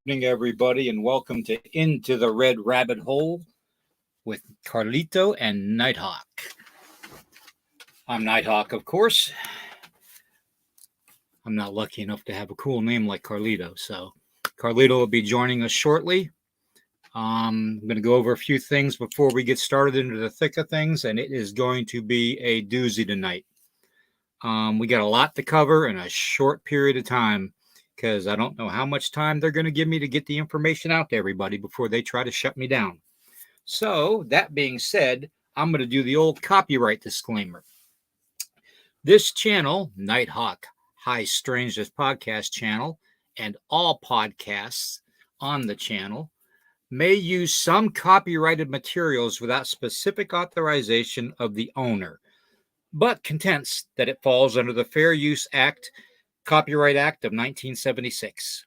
evening, everybody, and welcome to Into the Red Rabbit Hole with Carlito and Nighthawk. I'm Nighthawk, of course. I'm not lucky enough to have a cool name like Carlito, so Carlito will be joining us shortly. I'm going to go over a few things before we get started into the thick of things, and it is going to be a doozy tonight. We got a lot to cover in a short period of time because I don't know how much time they're going to give me to get the information out to everybody before they try to shut me down. So, that being said, I'm going to do the old copyright disclaimer. This channel, Nighthawk High Strangeness Podcast channel, and all podcasts on the channel may use some copyrighted materials without specific authorization of the owner, but contends that it falls under the Fair Use Act, Copyright Act of 1976.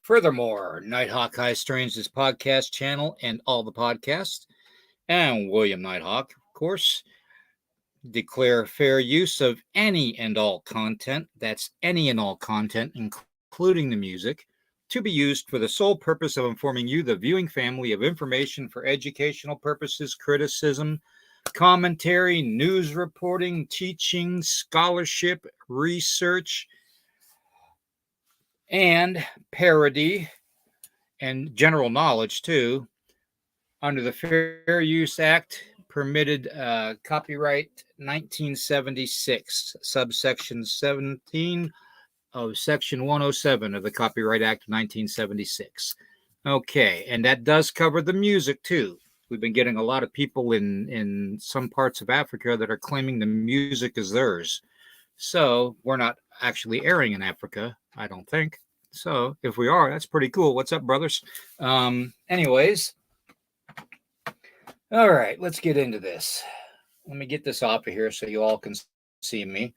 Furthermore, Nighthawk High Strangeness Podcast channel and all the podcasts, and William Nighthawk, of course, declare fair use of any and all content, that's any and all content, including the music, to be used for the sole purpose of informing you, the viewing family, of information for educational purposes, criticism, commentary, news reporting, teaching, scholarship, research, and parody, and general knowledge, too, under the Fair Use Act, permitted copyright 1976, subsection 17 of section 107 of the Copyright Act of 1976. Okay, and that does cover the music, too. We've been getting a lot of people in some parts of Africa that are claiming the music is theirs. So we're not actually airing in Africa, I don't think. So if we are, that's pretty cool. What's up, brothers? Anyways, all right, let's get into this. Let me get this off of here so you all can see me.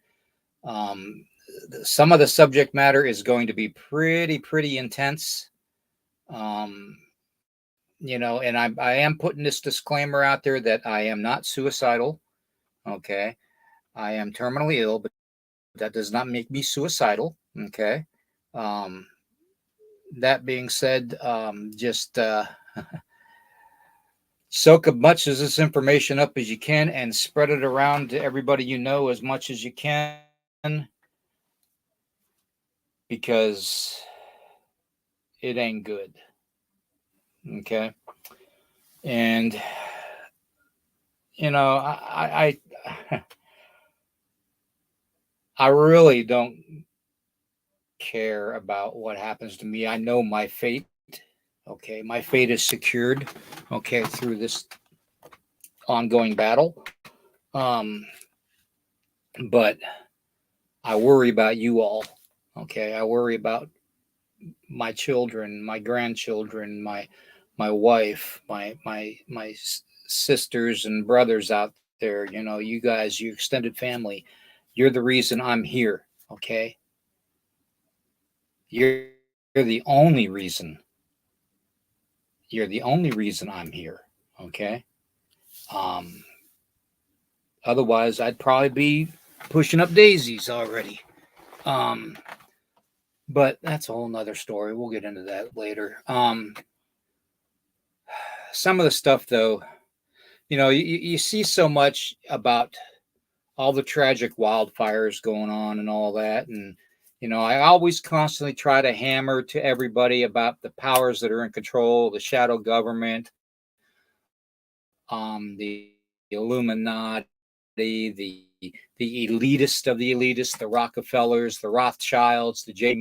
Some of the subject matter is going to be pretty intense. And I am putting this disclaimer out there that I am not suicidal. Okay. I am terminally ill, but that does not make me suicidal. Okay. That being said, just soak as much of this information up as you can and spread it around to everybody you know as much as you can, because it ain't good. Okay. And I really don't care about what happens to me. I know my fate. Okay, my fate is secured. Okay, through this ongoing battle. But I worry about you all. Okay, I worry about my children, my grandchildren, my wife, my sisters and brothers out there. You guys, your extended family. You're the reason I'm here. Okay, you're the only reason. You're the only reason I'm here. Okay. Otherwise, I'd probably be pushing up daisies already. But that's a whole nother story. We'll get into that later. Some of the stuff, though, you see so much about all the tragic wildfires going on and all that. And, I always constantly try to hammer to everybody about the powers that are in control, the shadow government, the Illuminati, the elitist of the elitists, the Rockefellers, the Rothschilds, the JP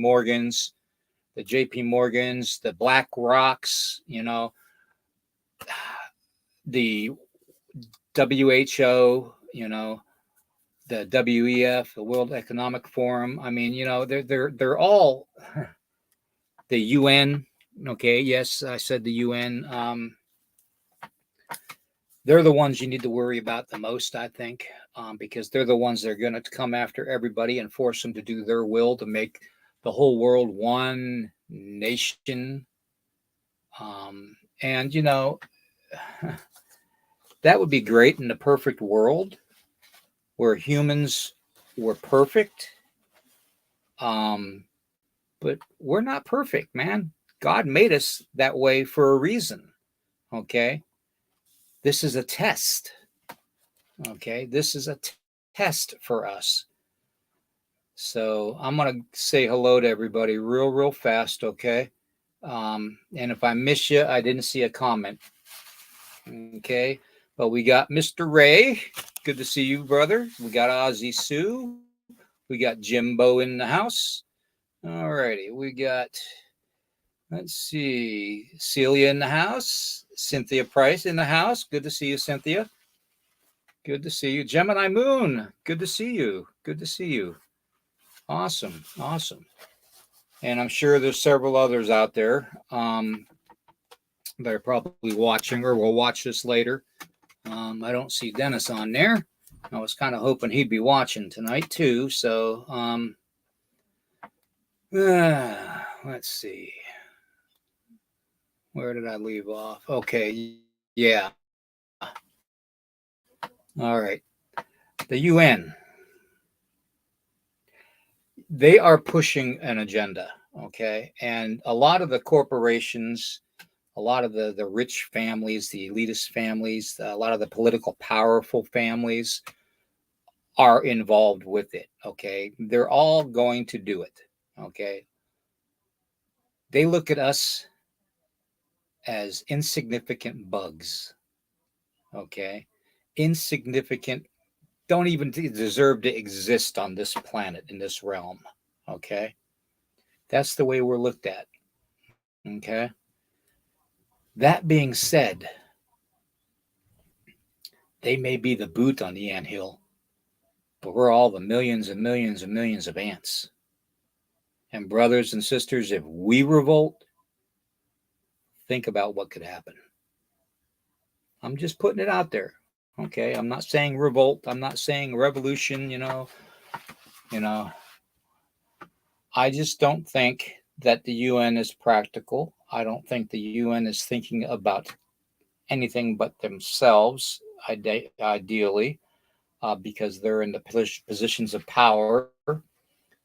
Morgans, the Black Rocks, the WHO, the WEF, the World Economic Forum. I mean, they're all the UN. Okay, yes, I said the UN. They're the ones you need to worry about the most, I think, because they're the ones that are going to come after everybody and force them to do their will to make the whole world one nation. And, that would be great in the perfect world where humans were perfect. But we're not perfect, man. God made us that way for a reason. Okay. This is a test. Okay. This is a test for us. So I'm going to say hello to everybody real fast. Okay. And if I miss you, I didn't see a comment. Okay. But we got Mr. Ray. Good to see you, brother. We got Ozzy Sue. We got Jimbo in the house. All righty. We got, let's see, Celia in the house. Cynthia Price in the house. Good to see you, Cynthia. Good to see you. Gemini Moon. Good to see you. Good to see you. Awesome. Awesome. And I'm sure there's several others out there that are probably watching or will watch this later. I don't see Dennis on there. I was kind of hoping he'd be watching tonight too. So let's see. Where did I leave off? Okay. Yeah. All right. The UN. They are pushing an agenda. Okay. And a lot of the corporations, a lot of the rich families, the elitist families, a lot of the political powerful families are involved with it. Okay. They're all going to do it. Okay. They look at us as insignificant bugs. Okay. Insignificant, don't even deserve to exist on this planet, in this realm. Okay. That's the way we're looked at. Okay. That being said, they may be the boot on the anthill, but we're all the millions and millions and millions of ants. And brothers and sisters, if we revolt, think about what could happen. I'm just putting it out there. Okay. I'm not saying revolt. I'm not saying revolution, I just don't think that the UN is practical. I don't think the UN is thinking about anything but themselves, ideally, because they're in the positions of power.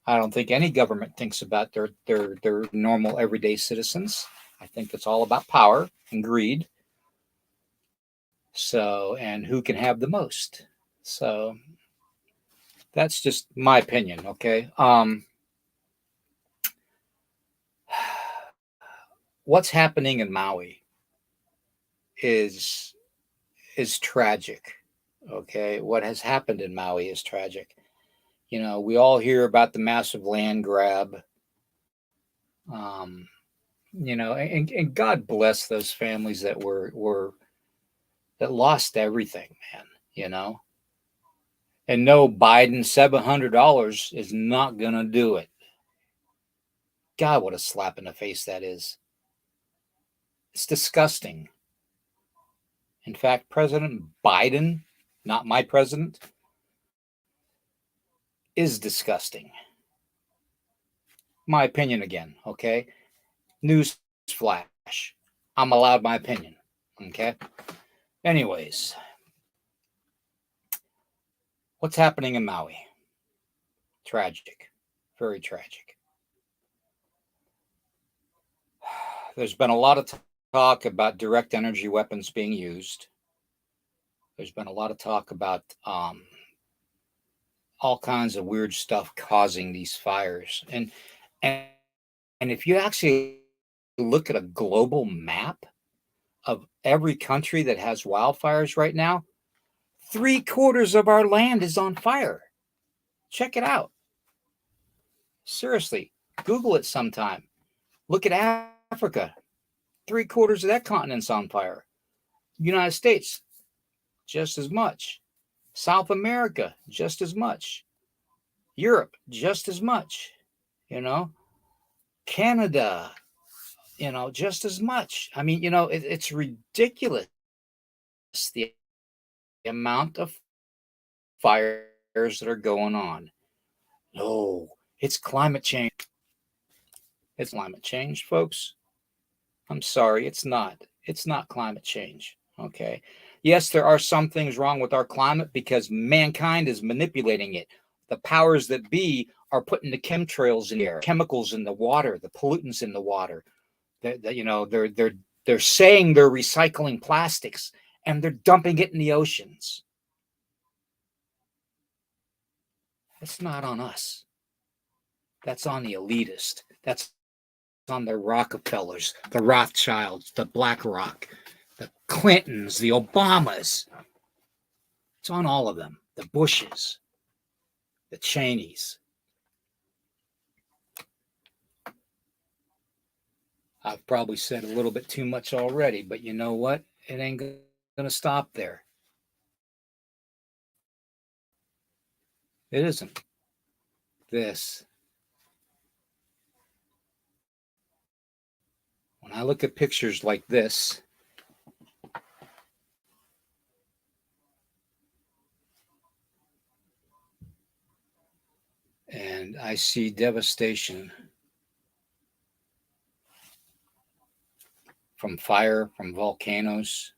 I don't think any government thinks about their normal everyday citizens. I think it's all about power and greed. So, and who can have the most. So that's just my opinion. Okay. What's happening in Maui is tragic. Okay. What has happened in Maui is tragic. We all hear about the massive land grab. And God bless those families that that lost everything, man, And no, Biden $700 is not going to do it. God, what a slap in the face that is. It's disgusting. In fact, President Biden, not my president, is disgusting. My opinion again, okay? News flash. I'm allowed my opinion, okay? Anyways, what's happening in Maui? Tragic. Very tragic. There's been a lot of talk about direct energy weapons being used. There's been a lot of talk about all kinds of weird stuff causing these fires. And if you actually look at a global map of every country that has wildfires right now, 3/4 of our land is on fire. Check it out. Seriously, Google it sometime. Look at Africa. 3/4 of that continent's on fire. United States, just as much. South America, just as much. Europe, just as much. Canada, just as much. I mean, it's ridiculous the amount of fires that are going on. No, it's climate change. It's climate change, folks. I'm sorry, it's not. It's not climate change. Okay. Yes, there are some things wrong with our climate because mankind is manipulating it. The powers that be are putting the chemtrails in the air, chemicals in the water, the pollutants in the water. They're saying they're recycling plastics and they're dumping it in the oceans. It's not on us. That's on the elitist. That's on the Rockefellers, the Rothschilds, the BlackRock, the Clintons, the Obamas. It's on all of them. The Bushes, the Cheneys. I've probably said a little bit too much already, but you know what? It ain't going to stop there. It isn't. This. When I look at pictures like this, and I see devastation from fire, from volcanoes,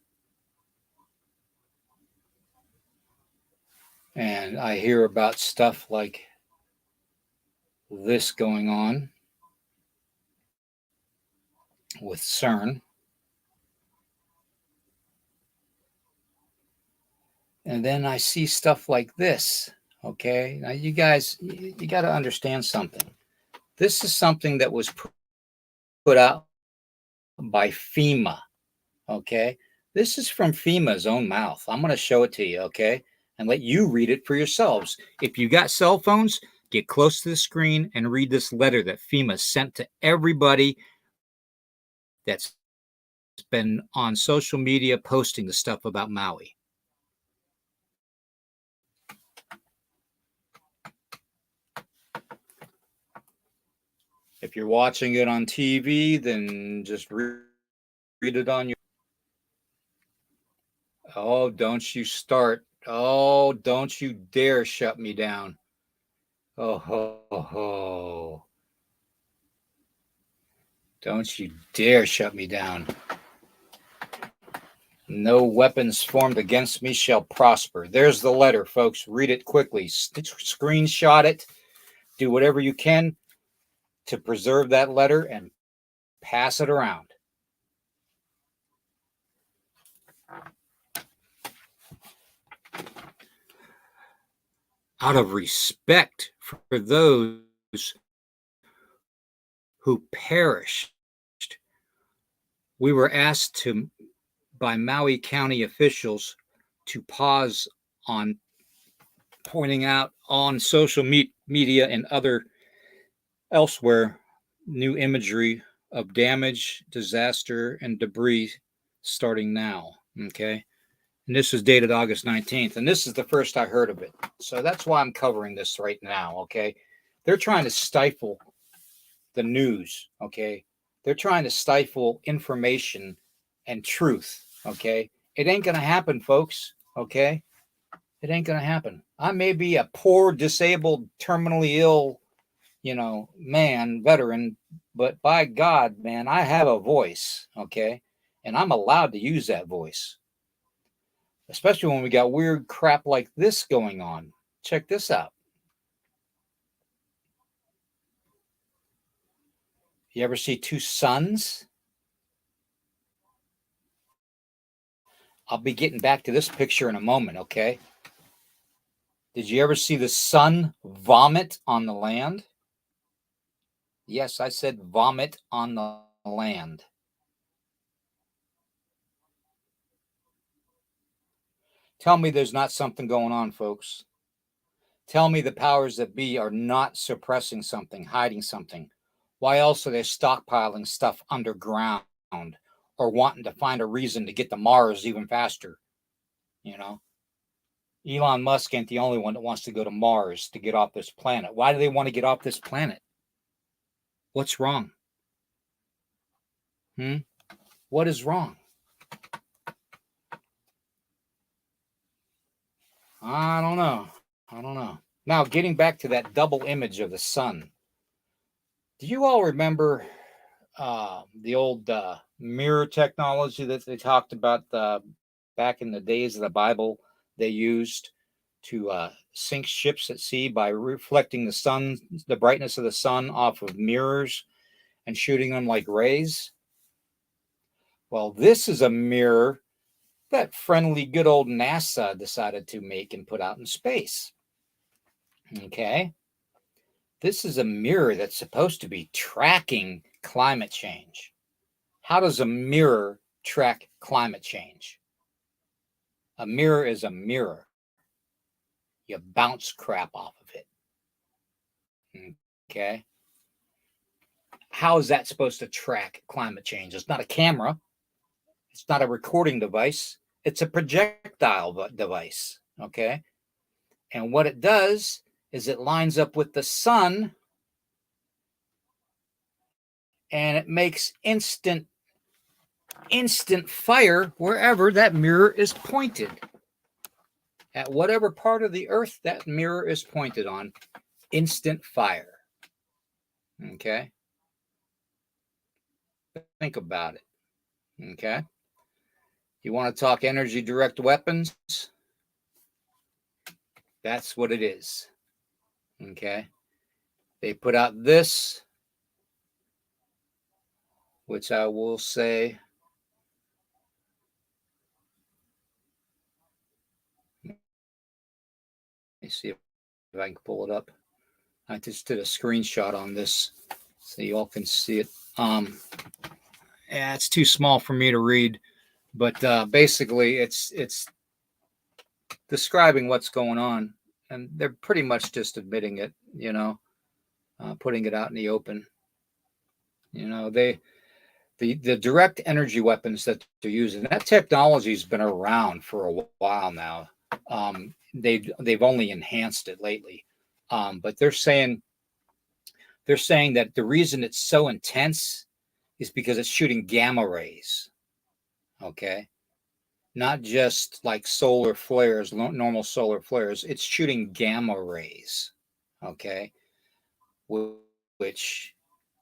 and I hear about stuff like this going on with CERN. And then I see stuff like this. Okay. Now, you guys, you got to understand something. This is something that was put out by FEMA. Okay. This is from FEMA's own mouth. I'm going to show it to you. Okay. And let you read it for yourselves. If you got cell phones, get close to the screen and read this letter that FEMA sent to everybody that's been on social media posting the stuff about Maui. If you're watching it on TV, then just read it on your. Oh, don't you start. Oh, don't you dare shut me down. Oh, ho, ho. Don't you dare shut me down. No weapons formed against me shall prosper. There's the letter, folks. Read it quickly. Screenshot it. Do whatever you can to preserve that letter and pass it around. Out of respect for those who perished, we were asked by Maui County officials to pause on pointing out on social media and elsewhere new imagery of damage, disaster, and debris starting now. Okay. And this was dated August 19th. And this is the first I heard of it. So that's why I'm covering this right now. Okay. They're trying to stifle the news. Okay. They're trying to stifle information and truth. Okay. It ain't going to happen, folks. Okay. It ain't going to happen. I may be a poor, disabled, terminally ill, veteran, but by God, man, I have a voice. Okay. And I'm allowed to use that voice. Especially when we got weird crap like this going on. Check this out. You ever see two suns? I'll be getting back to this picture in a moment, okay? Did you ever see the sun vomit on the land? Yes, I said vomit on the land. Tell me there's not something going on, folks. Tell me the powers that be are not suppressing something, hiding something. Why else are they stockpiling stuff underground or wanting to find a reason to get to Mars even faster? Elon Musk ain't the only one that wants to go to Mars to get off this planet. Why do they want to get off this planet? What's wrong? What is wrong? I don't know. Now, getting back to that double image of the sun. Do you all remember the old mirror technology that they talked about back in the days of the Bible? They used to sink ships at sea by reflecting the brightness of the sun off of mirrors and shooting them like rays. Well, this is a mirror that friendly, good old NASA decided to make and put out in space. Okay. This is a mirror that's supposed to be tracking climate change. How does a mirror track climate change? A mirror is a mirror. You bounce crap off of it. Okay. How is that supposed to track climate change? It's not a camera. It's not a recording device. It's a projectile device. Okay. And what it does is it lines up with the sun and it makes instant fire wherever that mirror is pointed. At whatever part of the earth that mirror is pointed on, instant fire. Okay? Think about it. Okay? You want to talk energy direct weapons? That's what it is. Okay? They put out this, which I will say, let me see if I can pull it up. I just did a screenshot on this so you all can see it. Yeah, it's too small for me to read, but basically it's describing what's going on, and they're pretty much just admitting it, putting it out in the open. The direct energy weapons that they're using, that technology's been around for a while now. They've only enhanced it lately, but they're saying that the reason it's so intense is because it's shooting gamma rays. Okay, not just like solar flares, normal solar flares. It's shooting gamma rays. Okay, which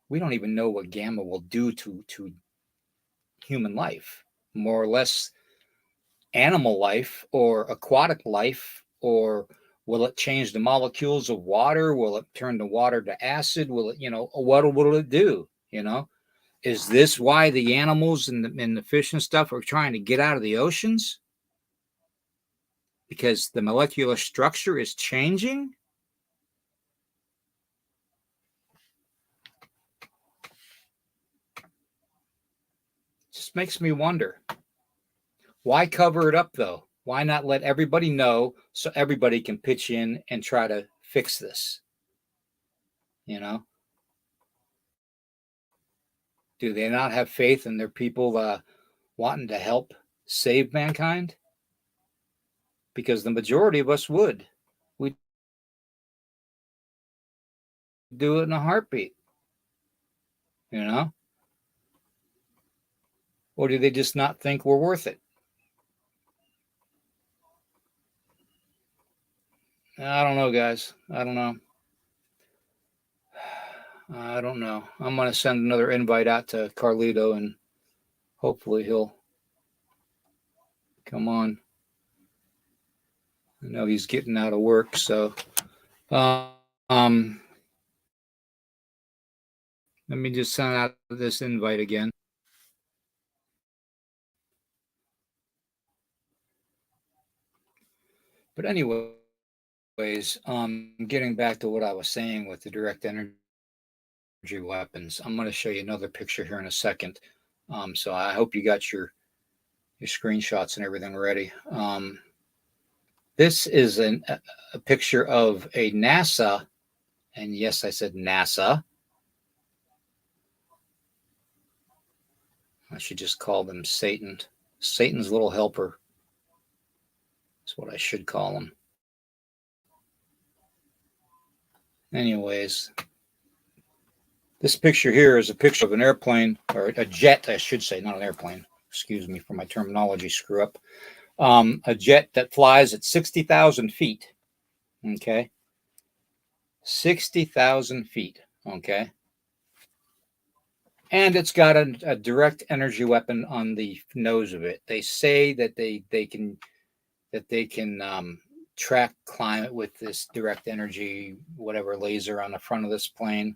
we don't even know what gamma will do to human life, more or less animal life or aquatic life, or will it change the molecules of water? Will it turn the water to acid? Will it, what will it do? Is this why the animals and the fish and stuff are trying to get out of the oceans? Because the molecular structure is changing? Just makes me wonder. Why cover it up, though? Why not let everybody know so everybody can pitch in and try to fix this? Do they not have faith in their people wanting to help save mankind? Because the majority of us would. We'd do it in a heartbeat. Or do they just not think we're worth it? I don't know, guys. I don't know. I'm going to send another invite out to Carlito, and hopefully he'll come on. I know he's getting out of work, so let me just send out this invite again. But anyways, getting back to what I was saying with the direct energy weapons, I'm going to show you another picture here in a second. So I hope you got your screenshots and everything ready. This is a picture of a NASA, and yes, I said NASA. I should just call them Satan. Satan's little helper. That's what I should call them. Anyways, this picture here is a picture of an airplane, or a jet, I should say, not an airplane. Excuse me for my terminology screw up. A jet that flies at 60,000 feet. Okay. 60,000 feet. Okay. And it's got a direct energy weapon on the nose of it. They say that they can track climate with this direct energy, whatever laser on the front of this plane.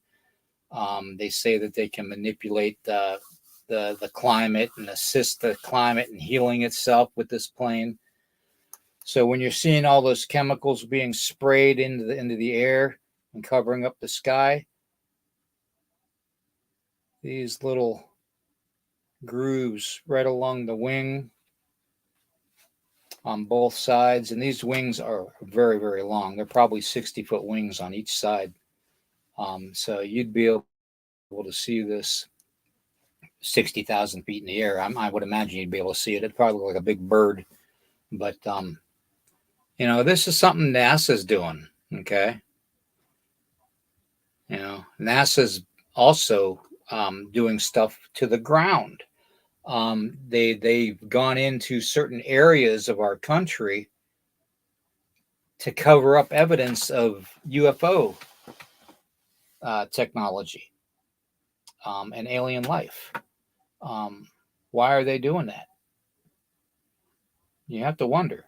They say that they can manipulate the climate and assist the climate in healing itself with this plane. So when you're seeing all those chemicals being sprayed into the air and covering up the sky, these little grooves right along the wing on both sides, and these wings are very, very long. They're probably 60-foot wings on each side. So you'd be able to see this 60,000 feet in the air. I would imagine you'd be able to see it. It'd probably look like a big bird. But, this is something NASA's doing, okay? NASA's also doing stuff to the ground. They've gone into certain areas of our country to cover up evidence of UFO technology and alien life. Why are they doing that? You have to wonder,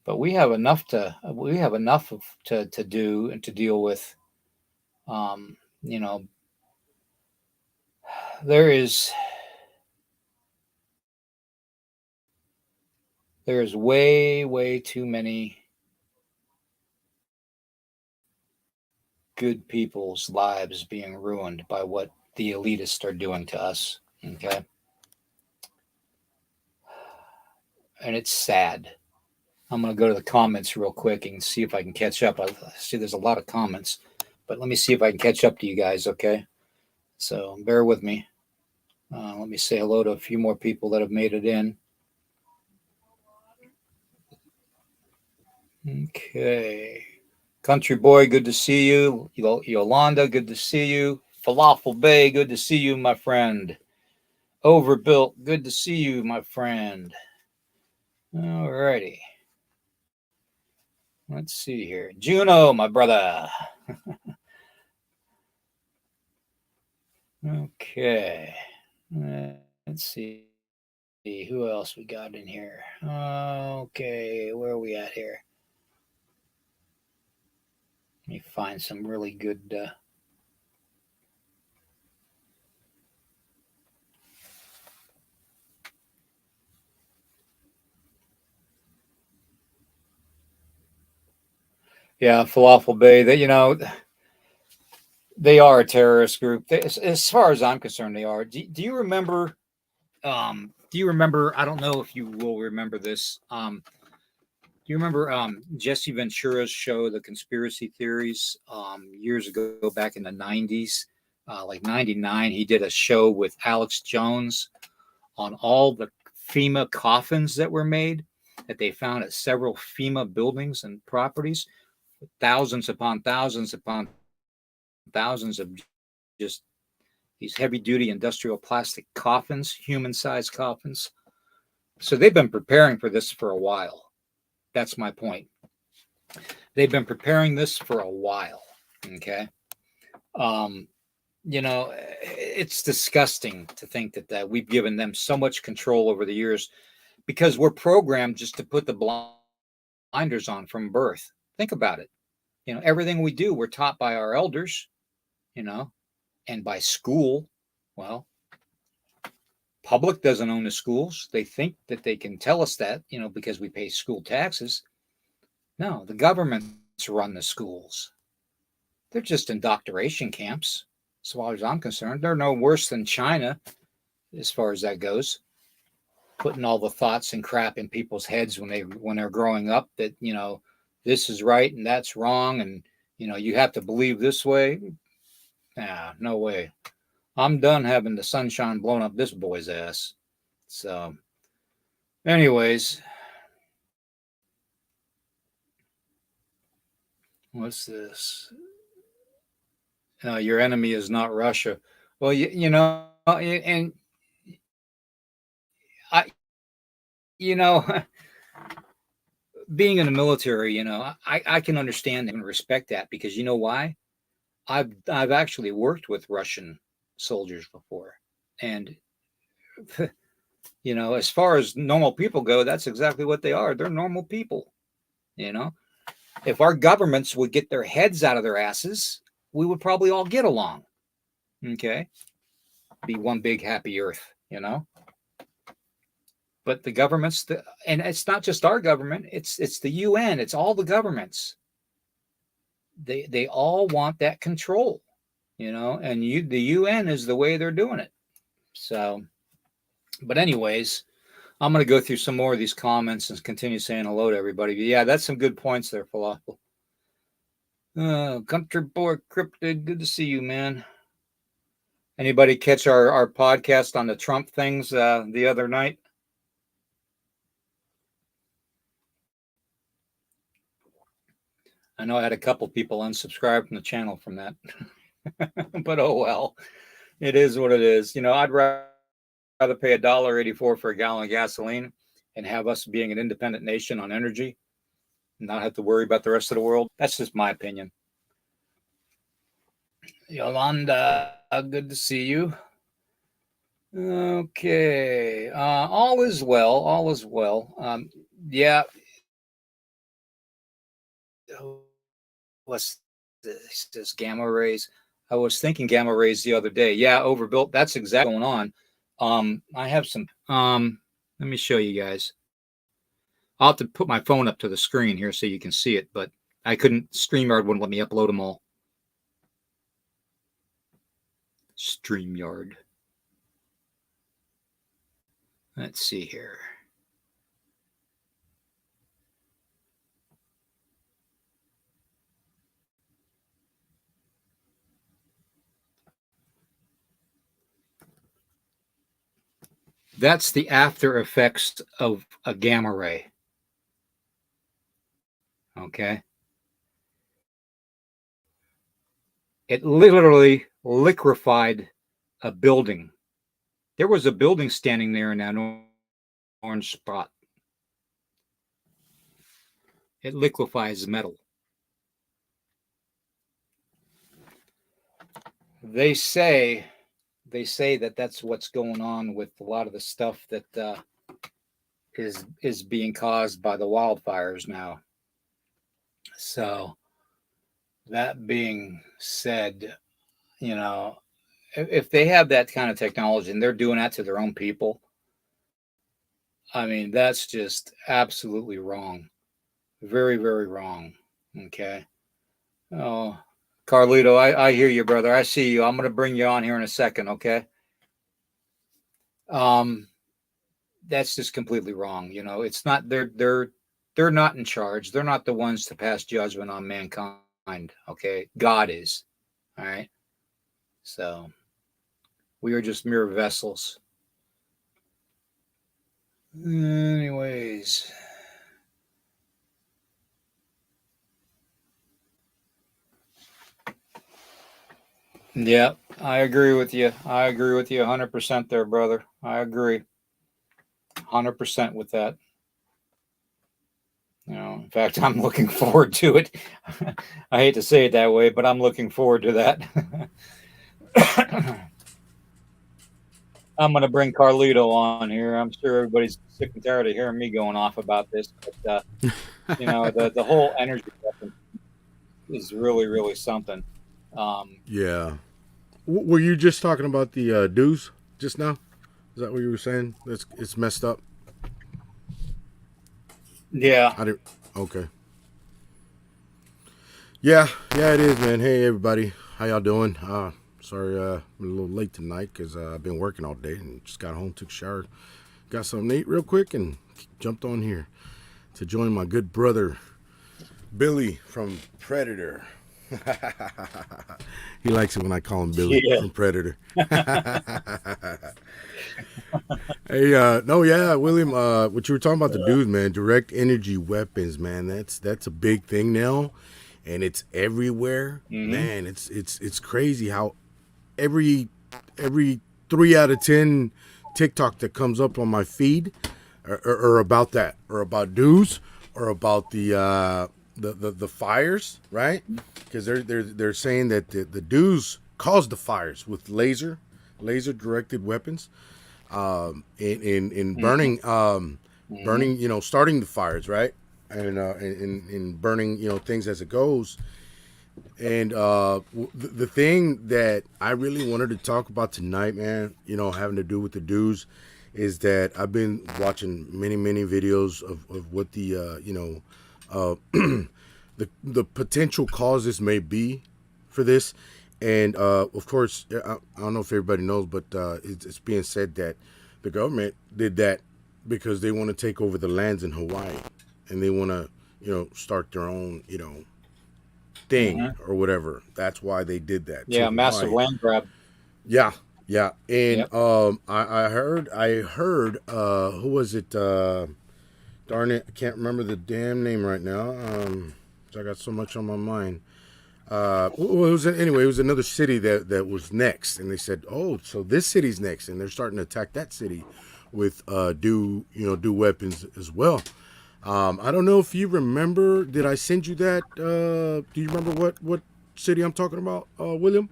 But we have enough to do and to deal with. There is way too many good people's lives being ruined by what the elitists are doing to us. Okay. And it's sad. I'm going to go to the comments real quick and see if I can catch up. I see there's a lot of comments, but let me see if I can catch up to you guys. Okay. So bear with me. Let me say hello to a few more people that have made it in. Okay. Country Boy, good to see you. Yolanda, good to see you. Falafel Bay, good to see you, my friend. Overbuilt, good to see you, my friend. All righty. Let's see here. Juno, my brother. Okay. Let's see. Who else we got in here? Okay, where are we at here? Let me find some really good. Yeah, Falafel Bay. They are a terrorist group. As far as I'm concerned, they are. Do you remember? Do you remember? I don't know if you will remember this. Do you remember Jesse Ventura's show, The Conspiracy Theories, years ago, back in the 90s, like 99? He did a show with Alex Jones on all the FEMA coffins that were made, that they found at several FEMA buildings and properties, thousands upon thousands upon thousands of just these heavy-duty industrial plastic coffins, human-sized coffins. So they've been preparing for this for a while. That's my point. They've been preparing this for a while. Okay. It's disgusting to think that we've given them so much control over the years, because we're programmed just to put the blinders on from birth. Think about it. Everything we do, we're taught by our elders, and by school. Well, public doesn't own the schools. They think that they can tell us that, because we pay school taxes. No, the governments run the schools. They're just indoctrination camps. As far as I'm concerned, they're no worse than China as far as that goes. Putting all the thoughts and crap in people's heads when they're growing up, that, this is right and that's wrong, and, you have to believe this way. Nah, no way. I'm done having the sunshine blown up this boy's ass. So, anyways, what's this? Your enemy is not Russia. Well, and I, being in the military, I can understand and respect that, because you know why? I've actually worked with Russian soldiers before, and as far as normal people go, that's exactly what they are. They're normal people. If our governments would get their heads out of their asses, we would probably all get along. Okay. Be one big happy earth, But the governments, and it's not just our government, it's the UN, it's all the governments. They all want that control, and the UN is the way they're doing it. So, but anyways, I'm going to go through some more of these comments and continue saying hello to everybody. But yeah, that's some good points there, Falafel. Country boy Cryptid, good to see you, man. Anybody catch our podcast on the Trump things the other night? I know I had a couple people unsubscribe from the channel from that. But oh well, it is what it is. I'd rather pay $1.84 for a gallon of gasoline and have us being an independent nation on energy and not have to worry about the rest of the world. That's just my opinion. Yolanda, good to see you. Okay. All is well. All is well. Yeah. What's this gamma rays? I was thinking gamma rays the other day. Yeah, overbuilt. That's exactly what's going on. I have some. Let me show you guys. I'll have to put my phone up to the screen here so you can see it, but I couldn't. StreamYard wouldn't let me upload them all. StreamYard. Let's see here. That's the after effects of a gamma ray. Okay. It literally liquefied a building. There was a building standing there in that orange spot. It liquefies metal. They say that that's what's going on with a lot of the stuff that is being caused by the wildfires now. So that being said, if they have that kind of technology and they're doing that to their own people, I mean, that's just absolutely wrong. Very, very wrong. Okay. Oh, Carlito, I hear you, brother. I see you. I'm going to bring you on here in a second. Okay. That's just completely wrong. It's not, they're not in charge. They're not the ones to pass judgment on mankind. Okay. God is. All right. So we are just mere vessels. Anyways. Yeah, I agree with you. I agree with you 100% there, brother. I agree 100% with that. In fact, I'm looking forward to it. I hate to say it that way, but I'm looking forward to that. I'm going to bring Carlito on here. I'm sure everybody's sick and tired of hearing me going off about this, but the whole energy weapon is really, really something. Yeah. Were you just talking about the dues just now? Is that what you were saying? It's messed up. Yeah. I didn't. Okay. Yeah, it is, man. Hey, everybody, how y'all doing? Sorry, I'm a little late tonight because I've been working all day and just got home, took a shower, got something to eat real quick, and jumped on here to join my good brother Billy from Predator. He likes it when I call him Billy from Predator. Hey, no, yeah, William, what you were talking about the dudes, man, direct energy weapons, man, that's a big thing now, and it's everywhere. Man, it's crazy how every 3 out of 10 TikTok that comes up on my feed are about that, or about dudes, or about the fires, right? Because they're saying that the dudes caused the fires with laser directed weapons, in burning, starting the fires, right? And in burning, things as it goes. And the thing that I really wanted to talk about tonight, man, having to do with the dudes, is that I've been watching many videos of what the potential causes may be for this. And of course, I don't know if everybody knows, but it's being said that the government did that because they want to take over the lands in Hawaii, and they want to, start their own, thing Hmm. or whatever. That's why they did that to Yeah, massive Hawaii. land grab. Yeah, yeah. And Yep. I heard who was it? Darn it, I can't remember the damn name right now. I got so much on my mind. Well, anyway. It was another city that was next, and they said, "Oh, so this city's next," and they're starting to attack that city with do weapons as well. I don't know if you remember. Did I send you that? Do you remember what city I'm talking about, William?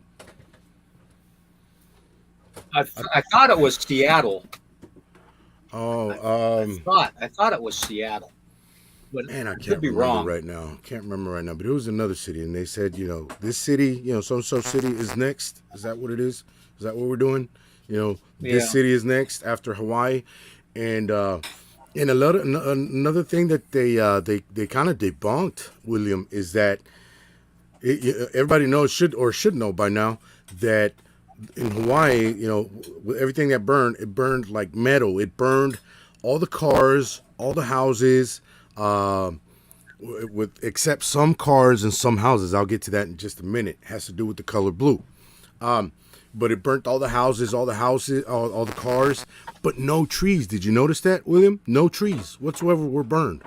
I thought it was Seattle. Oh, I thought it was Seattle, but man, I I could can't be remember wrong. right now. Can't remember right now, but it was another city, and they said, this city, so and so city is next. Is that what it is? Is that what we're doing? This Yeah. city is next after Hawaii, and another thing that they kind of debunked, William, is that everybody knows should know by now that in Hawaii, with everything that burned, it burned like metal. It burned all the cars, all the houses, with except some cars and some houses. I'll get to that in just a minute. It has to do with the color blue. But it burnt all the houses, all the cars, but no trees. Did you notice that, William? No trees whatsoever were burned.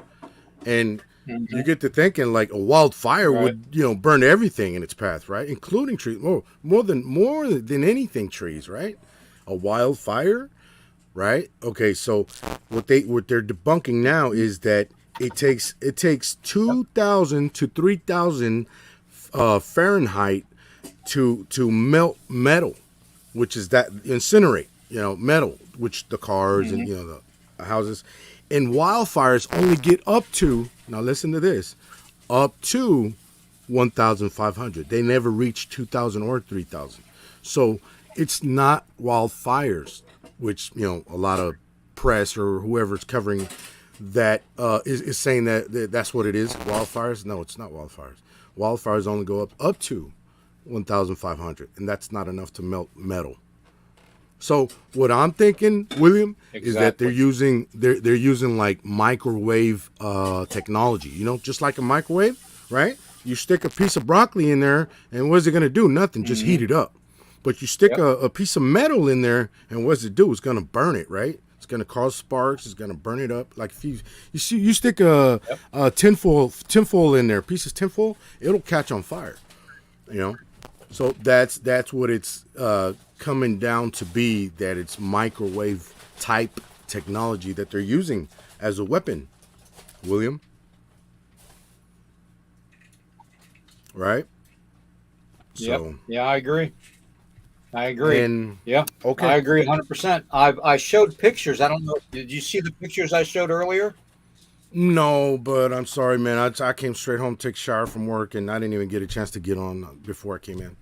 And you Hmm. get to thinking like a wildfire Right. would, burn everything in its path, right? Including trees. More than anything, trees, right? A wildfire, right? Okay, so what they're debunking now is that it takes Yep. 2,000 to 3,000 Fahrenheit to melt metal, which is that incinerate, metal, which the cars and Hmm. the houses, and wildfires only get up to, now listen to this, up to 1,500. They never reach 2,000 or 3,000. So it's not wildfires, which a lot of press or whoever's covering that is saying that's what it is. Wildfires? No, it's not wildfires. Wildfires only go up to 1,500, and that's not enough to melt metal. So what I'm thinking, William, is that they're Exactly. using they're using like microwave technology. Just like a microwave, right? You stick a piece of broccoli in there, and what's it gonna do? Nothing, just heat Hmm. it up. But you stick Yep. a piece of metal in there, and what's it do? It's gonna burn it, right? It's gonna cause sparks. It's gonna burn it up. Like if you stick Yep. a tinfoil in there, piece of tinfoil, it'll catch on fire. You know, so that's what it's coming down to be. That it's microwave type technology that they're using as a weapon, William. Right? Yep. So Yeah, I agree. I agree. and Yeah, I okay, agree 100%. I showed pictures. I don't know. Did you see the pictures I showed earlier? no, but I'm sorry, man. I came straight home, take a shower from work, and I didn't even get a chance to get on before I came in.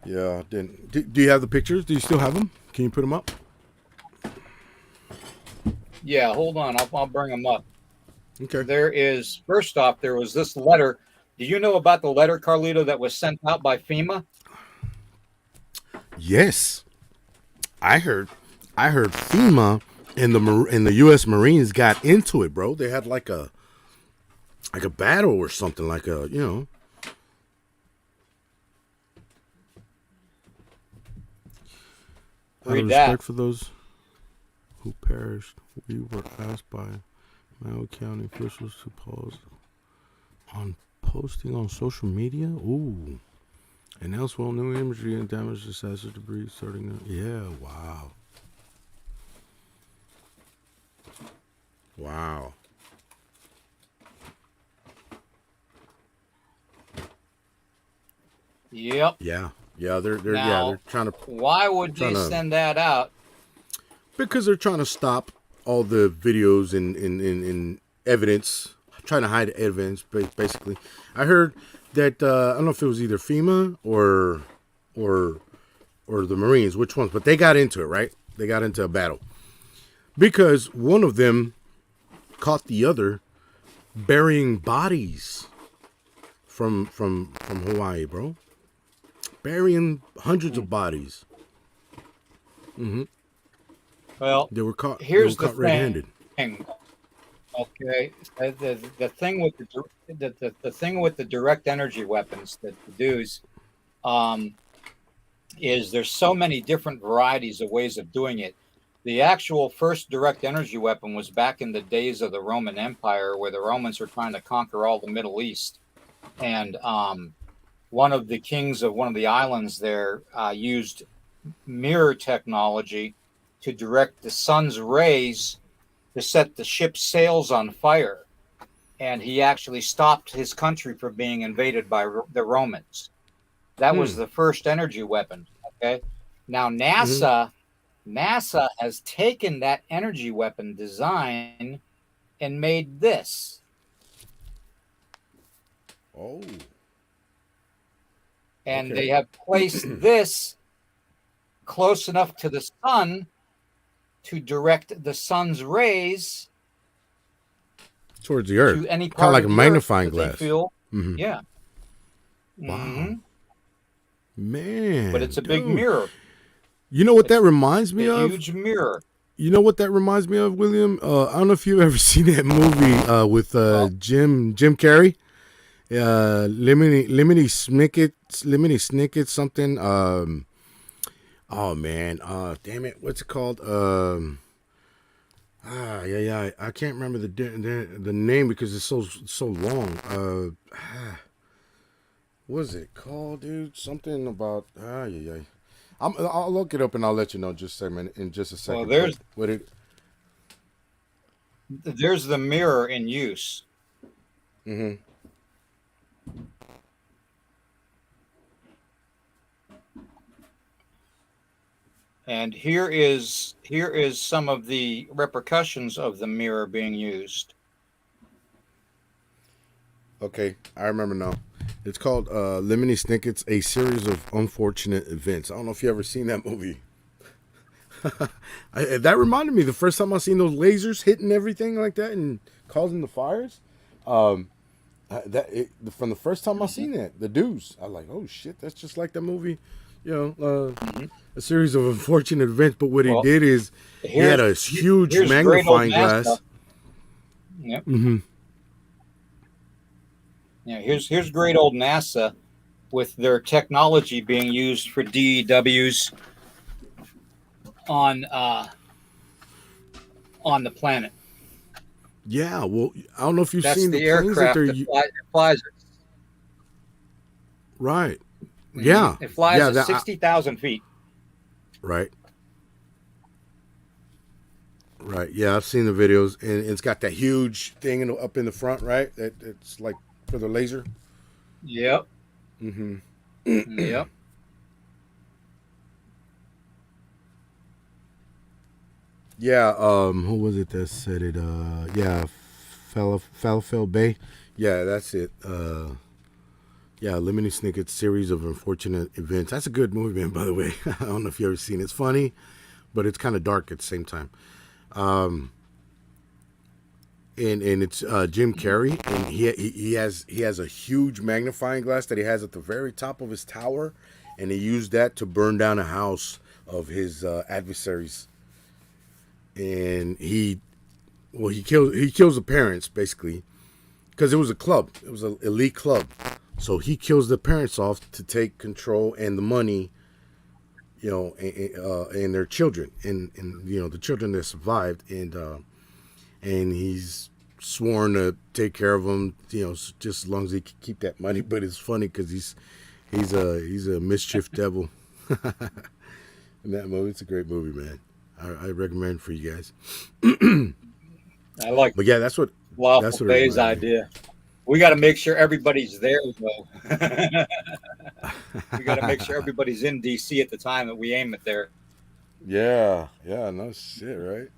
Yeah, I didn't. Do you have the pictures? Do you still have them? Can you put them up? Yeah, hold on. I'll bring them up. Okay. There is, first off, there was this letter. Do you know about the letter, Carlito, that was sent out by FEMA? Yes, I heard. I heard FEMA and the U.S. Marines got into it, bro. They had like a battle or something, like a out of Read that. respect for those who perished. We were asked by Maui County officials to pause on posting on social media. Ooh, and elsewhere, new imagery and damaged disaster debris starting. Yeah, wow, wow. Yep. Yeah, yeah. They're Now, why would trying they to send that out? because they're trying to stop all the videos and evidence trying to hide evidence. Basically, I heard that I don't know if it was either FEMA or the Marines, which ones, but they got into it, right? They got into a battle because one of them caught the other burying bodies from Hawaii, bro. Burying hundreds of bodies. Mm-hmm. Well, they were caught. Here's they were caught the red-handed. thing. Okay, the thing with the thing with the direct energy weapons that produce is there's so many different varieties of ways of doing it. The actual first direct energy weapon was back in the days of the Roman Empire, where the Romans were trying to conquer all the Middle East, and one of the kings of one of the islands there used mirror technology to direct the sun's rays to set the ship's sails on fire. And he actually stopped his country from being invaded by the Romans. That was the first energy weapon. Okay. Now NASA has taken that energy weapon design and made this. Oh. And they have placed this close enough to the sun to direct the sun's rays towards the earth, to any part kind of like of a the magnifying earth glass. Feel, mm-hmm. Yeah. Wow. Mm-hmm. Man. But it's a big mirror. You know what that reminds me of? Huge mirror. You know what that reminds me of, William? I don't know if you've ever seen that movie with Jim Carrey. Lemony Snicket something. Oh man, damn it, what's it called? Yeah, I can't remember the name because it's so long. What is it called, dude? Something about yeah. I'll look it up and I'll let you know in just a second. Well, there's the mirror in use. Mm-hmm. And here is some of the repercussions of the mirror being used. Okay, I remember now. It's called Lemony Snicket's A Series of Unfortunate Events. I don't know if you ever seen that movie. That reminded me the first time I seen those lasers hitting everything like that and causing the fires. From the first time I seen that, the Deuce, I was like, oh shit, that's just like that movie. A series of unfortunate events. But what he did is he had a huge magnifying glass. Yep. Mm-hmm. Yeah, here's great old NASA with their technology being used for DEWs on the planet. Yeah, well, I don't know if you've That's seen the planes aircraft that flies it. Right. Yeah. It flies at 60,000 feet. Right. Right. Yeah, I've seen the videos, and it's got that huge thing up in the front, right? It's like for the laser. Yep. Mm-hmm. Yep. Yeah. Who was it that said it? Yeah, Falafel Bay. Yeah, that's it. Yeah, Lemony Snicket's Series of Unfortunate Events. That's a good movie, man, by the way. I don't know if you've ever seen it. It's funny, but it's kind of dark at the same time. And it's Jim Carrey, and he has a huge magnifying glass that he has at the very top of his tower, and he used that to burn down a house of his adversaries. And he kills the parents basically, because it was a club. It was an elite club. So he kills the parents off to take control and the money, and their children, and the children that survived, and he's sworn to take care of them, just as long as he can keep that money. But it's funny because he's a mischief devil. In that movie, it's a great movie, man. I recommend it for you guys. I like. But yeah, that's what Bay's idea. We got to make sure everybody's there, though. We got to make sure everybody's in DC at the time that we aim it there. Yeah, no shit, right?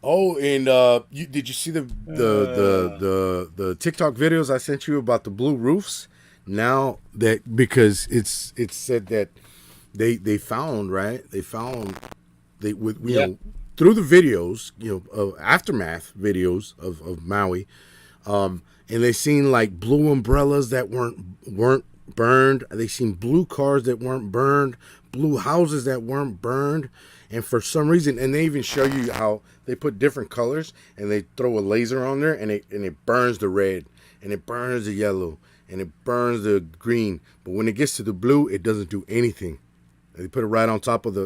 Oh, and did you see the TikTok videos I sent you about the blue roofs? Now that because it's said that they found right they found they with Yep. through the videos of aftermath videos of Maui, and they seen like blue umbrellas that weren't burned. They seen blue cars that weren't burned, blue houses that weren't burned, and for some reason, and they even show you how they put different colors and they throw a laser on there and it burns the red and it burns the yellow and it burns the green. But when it gets to the blue, it doesn't do anything. They put it right on top of the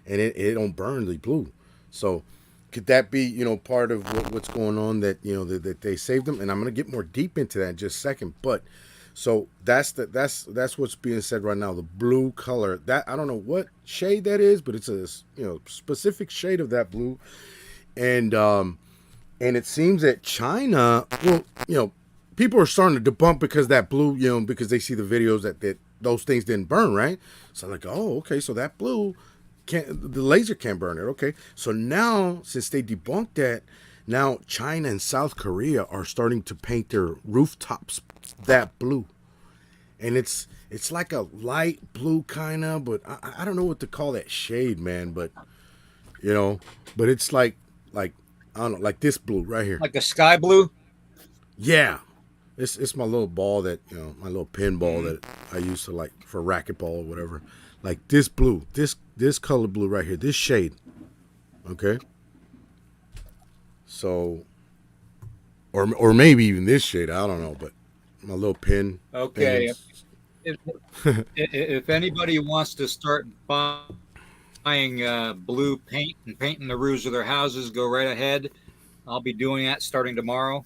and it don't burn the blue. So could that be part of what's going on that that they saved them? And I'm gonna get more deep into that in just a second. But so that's what's being said right now. The blue color that I don't know what shade that is, but it's a specific shade of that blue. And it seems that China, well, people are starting to debunk because that blue, because they see the videos that those things didn't burn, right? So like, oh, okay, so that blue can't, the laser can't burn it. Okay, so now since they debunked that, now China and South Korea are starting to paint their rooftops that blue, and it's like a light blue kind of, but I don't know what to call that shade, man. But but it's like I don't know, like this blue right here. Like a sky blue. Yeah, it's my little ball that my little pin ball Mm-hmm. that I use to like for racquetball or whatever. Like this blue, this color blue right here, this shade. Okay, so or maybe even this shade. I don't know, but my little pin Okay. things. If, if anybody wants to start buying blue paint and painting the roofs of their houses, go right ahead. I'll be doing that starting tomorrow.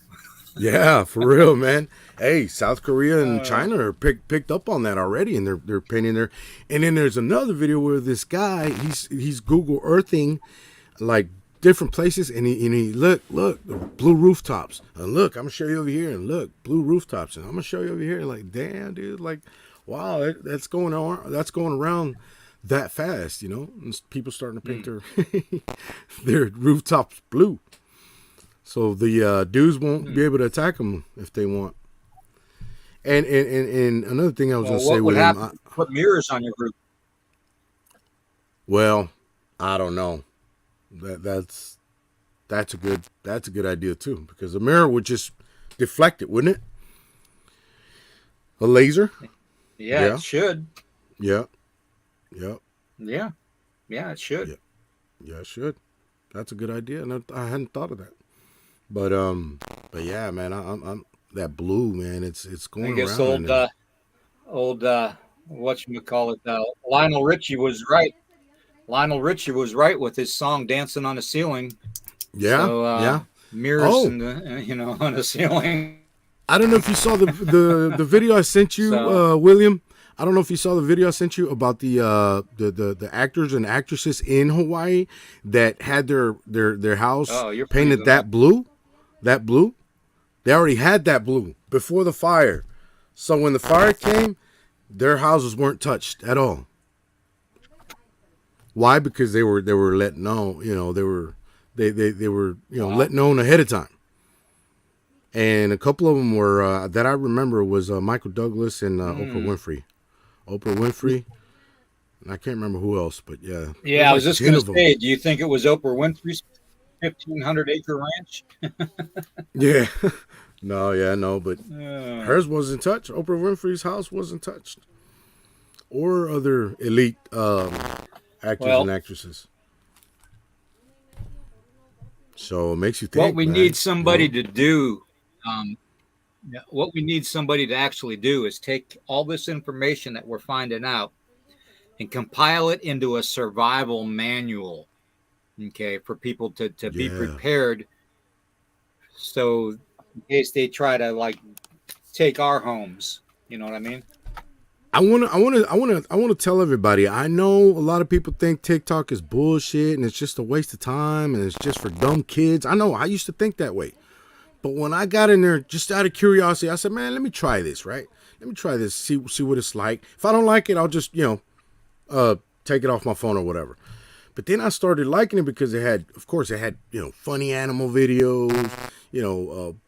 Yeah, for real, man. Hey, South Korea and Uh, China are picked up on that already, and they're painting their. And then there's another video where this guy he's Google Earthing like different places, and he look the blue rooftops, and look I'm gonna show you over here, and look blue rooftops, and I'm gonna show you over here. Like damn, dude, like wow, that's going on, that's going around that fast, and people starting to paint hmm. their rooftops blue. So the dudes won't be Hmm. able to attack them if they want. And another thing I was Well, gonna say what would with him, happen if you put mirrors on your roof? well, I don't know. That's a good idea too, because the mirror would just deflect it, wouldn't it? A laser? Yeah, it Yeah, should. yeah, yeah, Yeah, yeah, it should. yeah, yeah. It should. That's a good idea, and I hadn't thought of that. But yeah, man, I'm that blue, man. It's I going guess around, and old whatchamacallit, Lionel Richie was right. Lionel Richie was right with his song "Dancing on the Ceiling." yeah, So yeah. mirrors Oh, in the on the ceiling. I don't know if you saw the video I sent you, So William. I don't know if you saw the video I sent you about the actors and actresses in Hawaii that had their house oh, you're painted freezing up. that blue. That blue. They already had that blue before the fire. So when the fire came, their houses weren't touched at all. Why? Because they were let know. They were Wow. let known ahead of time. And a couple of them were that I remember was Michael Douglas and Oprah Mm. Winfrey. Oprah Winfrey, and I can't remember who else, but yeah, Yeah, there's I was like just 10 gonna of them. say, do you think it was Oprah Winfrey's 1,500-acre ranch? Yeah, no, yeah, no, but Uh, hers wasn't touched. Oprah Winfrey's house wasn't touched, or other elite actors and well, actresses. So it makes you what think, we need man. somebody to do, um, yeah, what we need somebody to actually do is take all this information that we're finding out and compile it into a survival manual. Okay, for people to be Yeah. prepared. So in case they try to like take our homes, you know what I mean? I wanna tell everybody. I know a lot of people think TikTok is bullshit and it's just a waste of time and it's just for dumb kids. I know I used to think that way. But when I got in there, just out of curiosity, I said, "Man, let me try this. Right? Let me try this. See what it's like. If I don't like it, I'll just take it off my phone or whatever." But then I started liking it because of course, it had funny animal videos,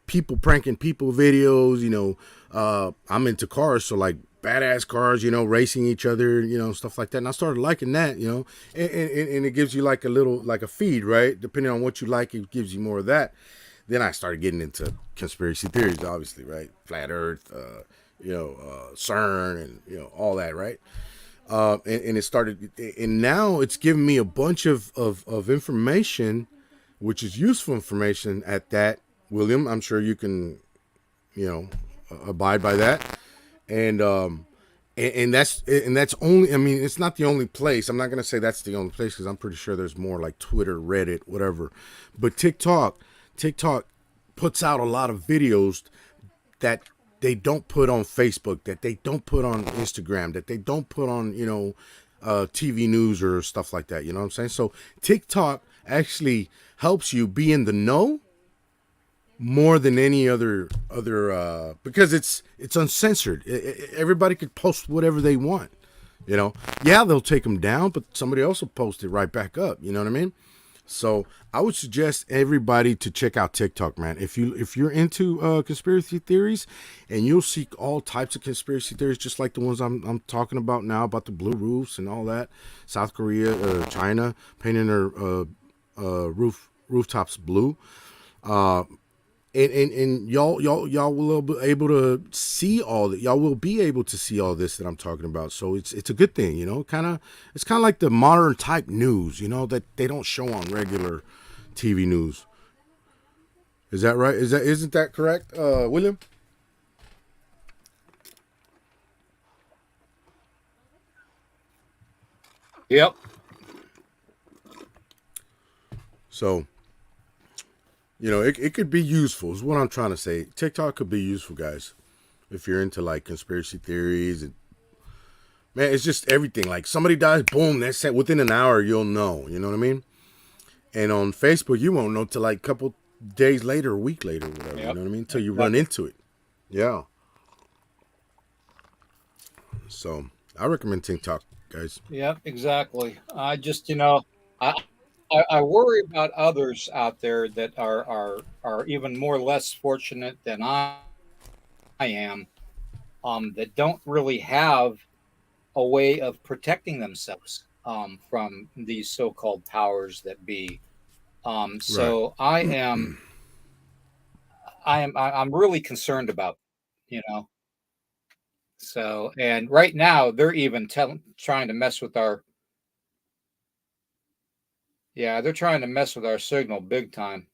people pranking people videos. I'm into cars, so like badass cars, racing each other, stuff like that. And I started liking that, and it gives you like a little like a feed, right? Depending on what you like, it gives you more of that. Then I started getting into conspiracy theories, obviously, right? Flat Earth, CERN, and all that, right? And it started, and now it's giving me a bunch of information, which is useful information at that. William, I'm sure you can, you know, abide by that, and that's only. I mean, it's not the only place. I'm not gonna say that's the only place because I'm pretty sure there's more like Twitter, Reddit, whatever. But TikTok puts out a lot of videos that they don't put on Facebook, that they don't put on Instagram, that they don't put on, TV news or stuff like that. You know what I'm saying? So TikTok actually helps you be in the know more than any other because it's uncensored. Everybody could post whatever they want. Yeah, they'll take them down, but somebody else will post it right back up. You know what I mean? So I would suggest everybody to check out TikTok, man. If you're into conspiracy theories, and you'll seek all types of conspiracy theories, just like the ones I'm talking about now, about the blue roofs and all that. South Korea, China painting their rooftops blue. And y'all will be able to see all that. Y'all will be able to see all this that I'm talking about. So it's a good thing, it's kind of like the modern type news, that they don't show on regular TV news. Is that right? Isn't that correct, William? Yep. So, it could be useful is what I'm trying to say. TikTok could be useful, guys, if you're into like conspiracy theories. And man, it's just everything. Like somebody dies, boom, that's it. Within an hour, you'll know. You know what I mean? And on Facebook, you won't know till like a couple days later, a week later, whatever. Yep. You know what I mean? Until you run into it. Yeah. So I recommend TikTok, guys. Yep, exactly. I just, I worry about others out there that are even more less fortunate than I am, that don't really have a way of protecting themselves from these so-called powers that be. So right. I'm really concerned about, So, and right now they're even trying to mess with our. Yeah, they're trying to mess with our signal big time.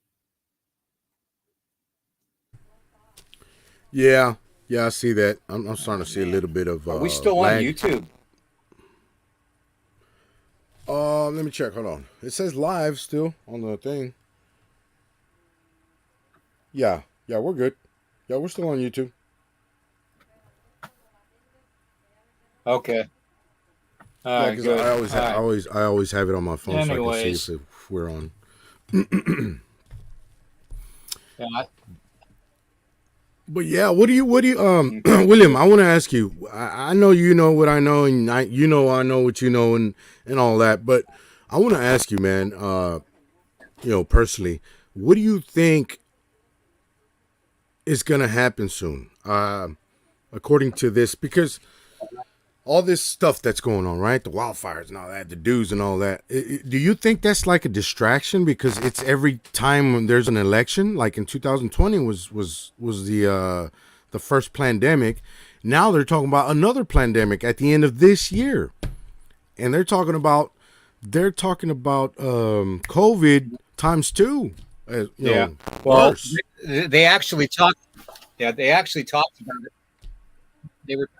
Yeah, I see that. I'm starting to see a little bit of. Are we still lag. on YouTube? Let me check. Hold on. It says live still on the thing. Yeah, we're good. Yeah, we're still on YouTube. Okay. Yeah, because I always have it on my phone. Anyways. So I can see if we're on. Yeah. But yeah, what do you William, I want to ask you. I know you know what I know, and I know what you know, and all that. But I want to ask you, man. Personally, what do you think is gonna happen soon? According to this, because all this stuff that's going on, right? The wildfires and all that, the dudes and all that. Do you think that's like a distraction because it's every time when there's an election, like in 2020 was the first pandemic. Now they're talking about another pandemic at the end of this year, and they're talking about COVID times 2. Well, worse. They actually talked. Yeah, they actually talked about it. They were.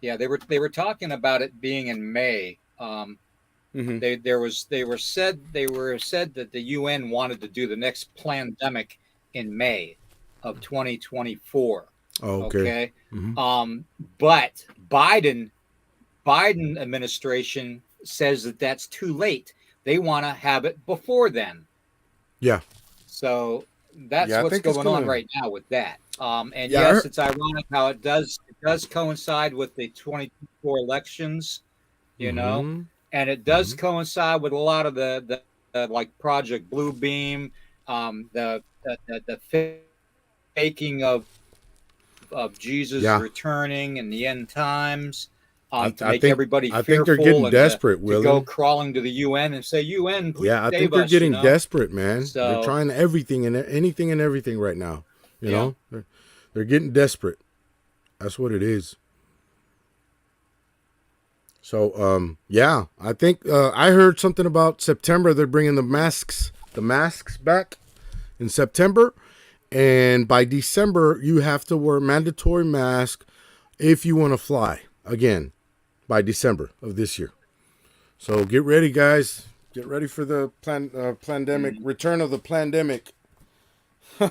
Yeah, they were talking about it being in May. They were said that the UN wanted to do the next pandemic in May of 2024. Okay. But Biden administration says that that's too late. They want to have it before then. Yeah. So that's what's going on right now with that. And yes, it's ironic how it does coincide with the 2024 elections, and it does Hmm. coincide with a lot of the like Project Bluebeam, the faking of Jesus Yeah, returning and the end times, I, to I make think everybody I think they're fearful getting and desperate, to go Willie. crawling to the UN and say, UN, please Yeah, I think save they're us, getting desperate, man. They're So, trying everything and anything and everything right now. You yeah. know, they're getting desperate. That's what it is. So, yeah, I think I heard something about September. They're bringing the masks back in September, and by December you have to wear mandatory mask if you want to fly again by December of this year. So get ready, guys. Get ready for the pandemic Mhm. return of the pandemic. They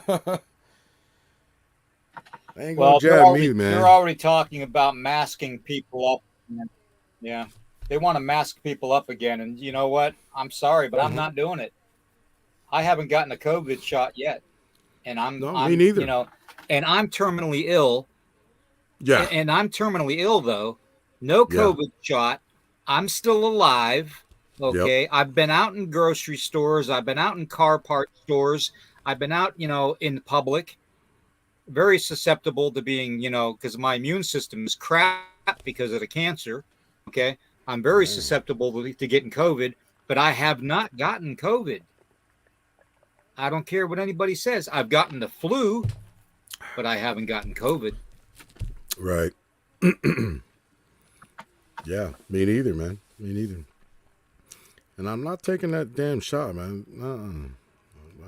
ain't gonna Well, jab me, they're man. already talking about masking people up. Yeah. They want to mask people up again. And you know what? I'm sorry, but I'm Uh-huh. not doing it. I haven't gotten a COVID shot yet. And No, me neither. and I'm terminally ill. Yeah, And I'm terminally ill though. No yeah, COVID shot. I'm still alive. yep. Okay. I've been out in grocery stores. I've been out in car part stores. I've been out, in public, very susceptible to being, because my immune system is crap because of the cancer. Okay. I'm very Man. susceptible to getting COVID, but I have not gotten COVID. I don't care what anybody says. I've gotten the flu, but I haven't gotten COVID. Right. Yeah, me neither, man. Me neither. And I'm not taking that damn shot, man.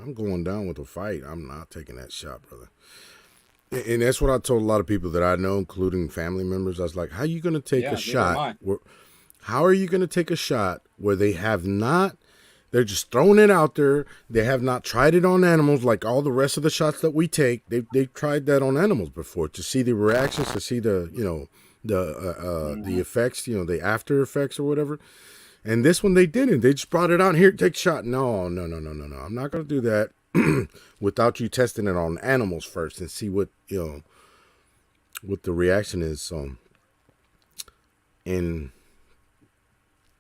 I'm going down with the fight. I'm not taking that shot, brother. And that's what I told a lot of people that I know, including family members. I was like, "How are you going to take a Yeah, neither am shot? I. How are you going to take a shot where they have not? They're just throwing it out there. They have not tried it on animals like all the rest of the shots that we take. They've tried that on animals before to see the reactions, to see the the Mhm. effects, the after effects or whatever. And this one they didn't. They just brought it out here, take a shot. No, no, no, no, no, no. I'm not going to do that without you testing it on animals first and see what the reaction is. And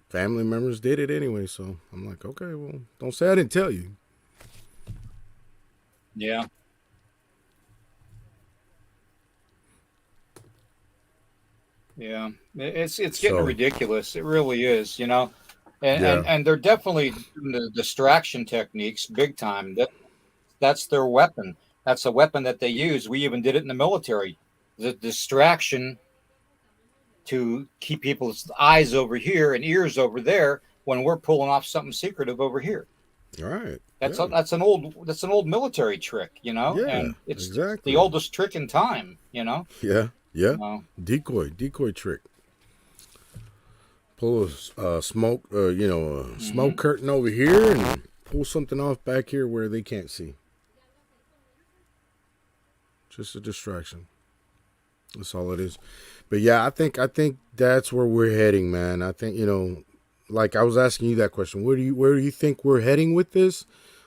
family members did it anyway, so I'm like, okay, well, don't say I didn't tell you. Yeah. Yeah, it's getting So ridiculous. It really is, and yeah, and they're definitely doing the distraction techniques big time. That's their weapon. That's a weapon that they use. We even did it in the military. The distraction to keep people's eyes over here and ears over there when we're pulling off something secretive over here. all right, That's yeah, a, that's an old military trick, yeah, and it's the exactly, oldest trick in time. yeah, yeah, Uh, decoy trick. Pull a smoke, a smoke mhm. curtain over here and pull something off back here where they can't see. Just a distraction. That's all it is. But yeah, I think that's where we're heading, man. I think like I was asking you that question. Where do you think we're heading with this?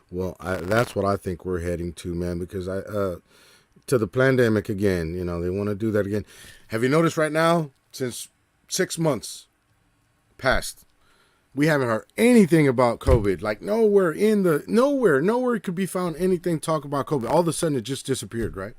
Well, that's what I think we're heading to, man. Because to the pandemic again. They want to do that again. Have you noticed right now? Since 6 months passed, we haven't heard anything about COVID. Like nowhere could be found anything talk about COVID. All of a sudden, it just disappeared. Right?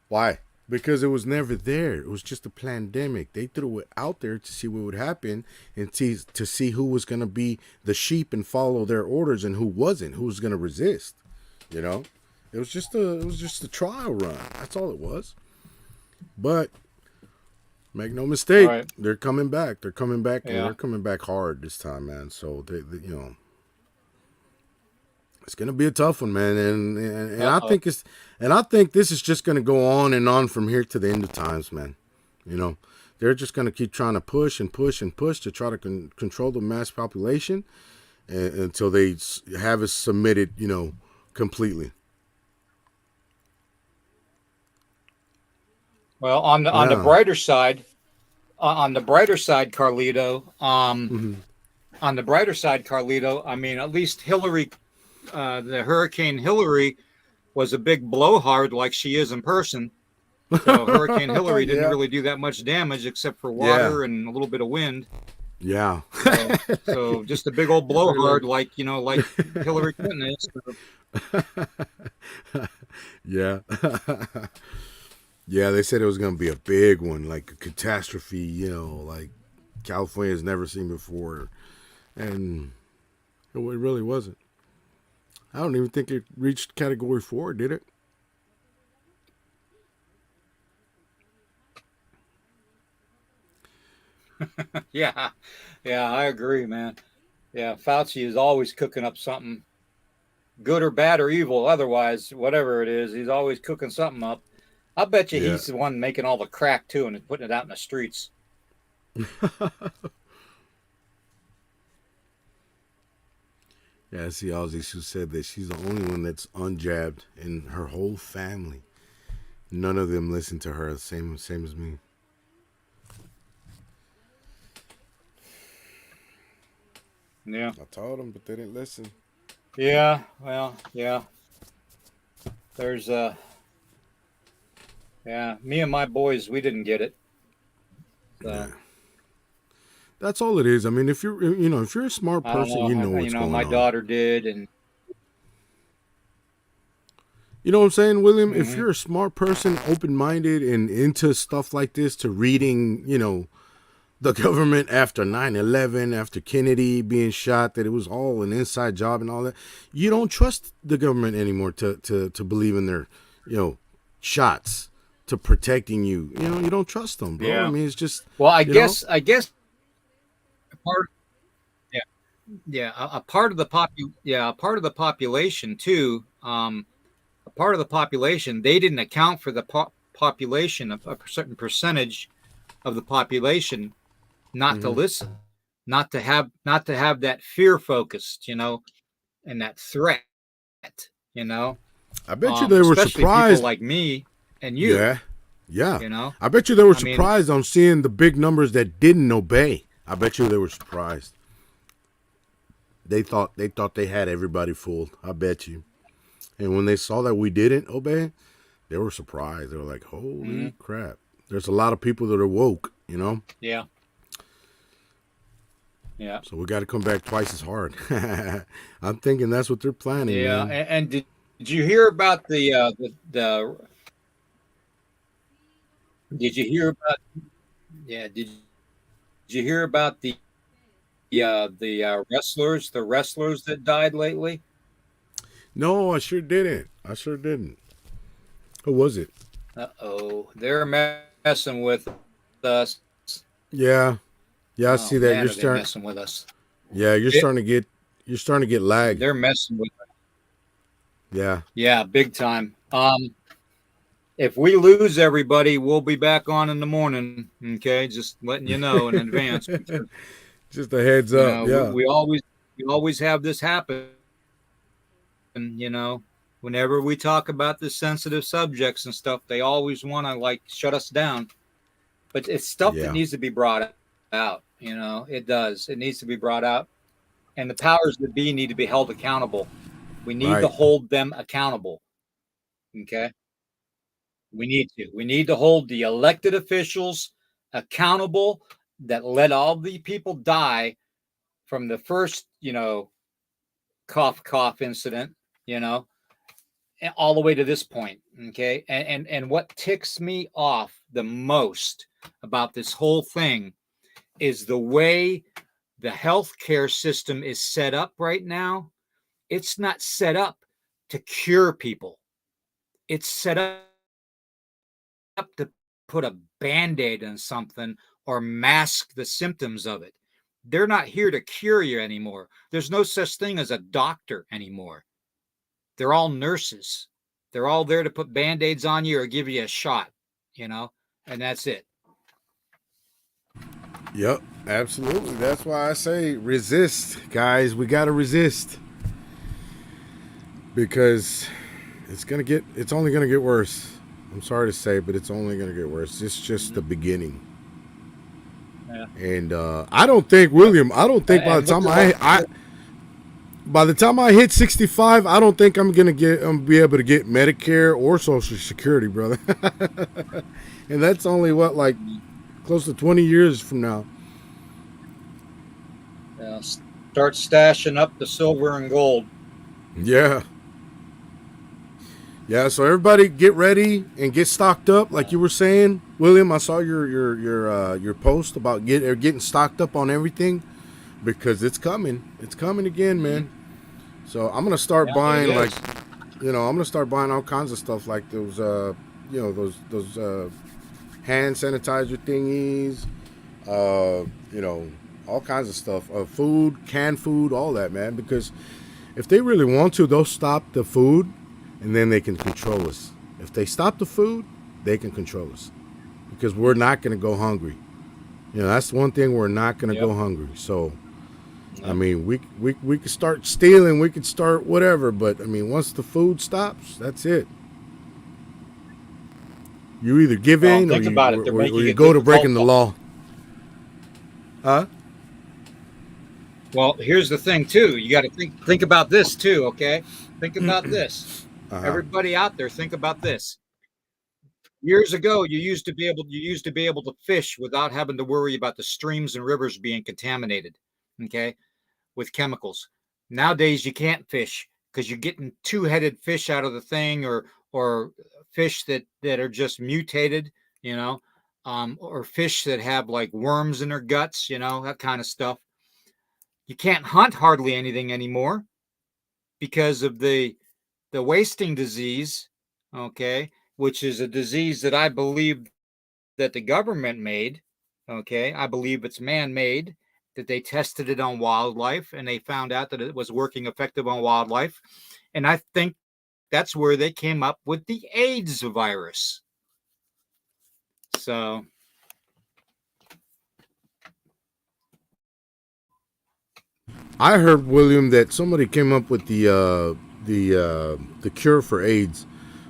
Why? Because it was never there. It was just a pandemic. They threw it out there to see what would happen and to see who was going to be the sheep and follow their orders and who wasn't, who was going to resist. You know, it was just a trial run. That's all it was. But make no mistake, Right. they're coming back. They're coming back, and Yeah. they're coming back hard this time, man. So it's gonna be a tough one, man, and I Uh-oh. think this is just gonna go on and on from here to the end of times, man. You know, they're just gonna keep trying to push and push and push to try to control the mass population until they have us submitted, completely. Well, on the Yeah. brighter side, Carlito. Hmm. On the brighter side, Carlito. I mean, at least Hillary, the Hurricane Hillary, was a big blowhard like she is in person. So Hurricane Hillary didn't Yeah. really do that much damage except for Yeah. water and a little bit of wind. Yeah. So just a big old blowhard, like like Hillary Clinton is. Yeah. Yeah, they said it was going to be a big one, like a catastrophe, like California's never seen before. And it really wasn't. I don't even think it reached category 4, did it? Yeah, yeah, I agree, man. Yeah, Fauci is always cooking up something, good or bad or evil. Otherwise, whatever it is, he's always cooking something up. I bet you Yeah. he's the one making all the crack too, and putting it out in the streets. Yeah, I see Ozzy who said that she's the only one that's unjabbed in her whole family. None of them listen to her, same as me. Yeah. I told them, but they didn't listen. Yeah. Well, yeah. There's yeah. Me and my boys, we didn't get it. So. Yeah. That's all it is. I mean, if you're if you're a smart I don't person, you know know. what's going My on. daughter did, and You know what I'm saying, William? mm-hmm. If you're a smart person, open-minded, and into stuff like this, to reading, the government after 9/11, after Kennedy being shot, that it was all an inside job and all that, you don't trust the government anymore to believe in their, shots to protecting you. You don't trust them, bro. Yeah. I mean, it's just. Well, I guess a part, yeah, yeah, a part of the a part of the population too. A part of the population, they didn't account for the population of a certain percentage of the population not to listen, not to have that fear focused, and that threat, I bet you they were especially surprised. people like me and you. Yeah. I bet you they were surprised on seeing the big numbers that didn't obey. I bet you they were surprised. They thought they had everybody fooled. I bet you. And when they saw that we didn't obey, they were surprised. They were like, "Holy crap!" There's a lot of people that are woke, Yeah. Yeah. So we got to come back twice as hard. I'm thinking that's what they're planning. Yeah. Man. And did you hear about the Did you hear about? Yeah. Did you hear about the wrestlers, the wrestlers that died lately? No, I sure didn't. Who was it? They're messing with us. Yeah, I see that. Man, you're messing with us. Yeah, you're starting to get lag. They're messing with us. Yeah, big time. If we lose everybody, we'll be back on in the morning. Okay, just letting you know in advance. Just a heads up. We always have this happen. And whenever we talk about the sensitive subjects and stuff, they always want to shut us down. But it's stuff that needs to be brought out. It does. It needs to be brought out, and the powers that be need to be held accountable. We need to hold them accountable. Okay. We need to hold the elected officials accountable that let all the people die from the first, cough incident, all the way to this point. Okay. And what ticks me off the most about this whole thing is the way the healthcare system is set up right now. It's not set up to cure people. It's set up to put a Band-Aid on something or mask the symptoms of it. They're not here to cure you anymore. There's no such thing as a doctor anymore. They're all nurses. They're all there to put Band-Aids on you or give you a shot, and that's it. Yep, absolutely. That's why I say resist, guys. We got to resist because it's only going to get worse. I'm sorry to say, but it's only going to get worse. It's just the beginning. Yeah. And I don't think, William, by the time I hit 65, I don't think I'm going to be able to get Medicare or Social Security, brother. And that's only close to 20 years from now. Start stashing up the silver and gold. Yeah. Yeah, so everybody get ready and get stocked up, like you were saying, William. I saw your post about getting stocked up on everything because it's coming. It's coming again, man. So I'm gonna start buying I'm gonna start buying all kinds of stuff like those those hand sanitizer thingies, all kinds of stuff, food, canned food, all that, man. Because if they really want to, they'll stop the food, and then they can control us. If they stop the food, they can control us because we're not going to go hungry. That's one thing, we're not going to go hungry. So, I mean, we could start stealing, we could start whatever, but I mean, once the food stops, that's it. You either give in or you go to breaking the law. Huh? Well, here's the thing too. You got to think about this too. Okay, think about this. Everybody out there, think about this. Years ago, you used to be able to fish without having to worry about the streams and rivers being contaminated, okay, with chemicals. Nowadays, you can't fish because you're getting two-headed fish out of the thing, or fish that are just mutated, or fish that have like worms in their guts, that kind of stuff. You can't hunt hardly anything anymore because of the wasting disease, okay, which is a disease that I believe that the government made, okay. I believe it's man-made, that they tested it on wildlife and they found out that it was working effective on wildlife. And I think that's where they came up with the AIDS virus. So I heard, William, that somebody came up with the cure for AIDS,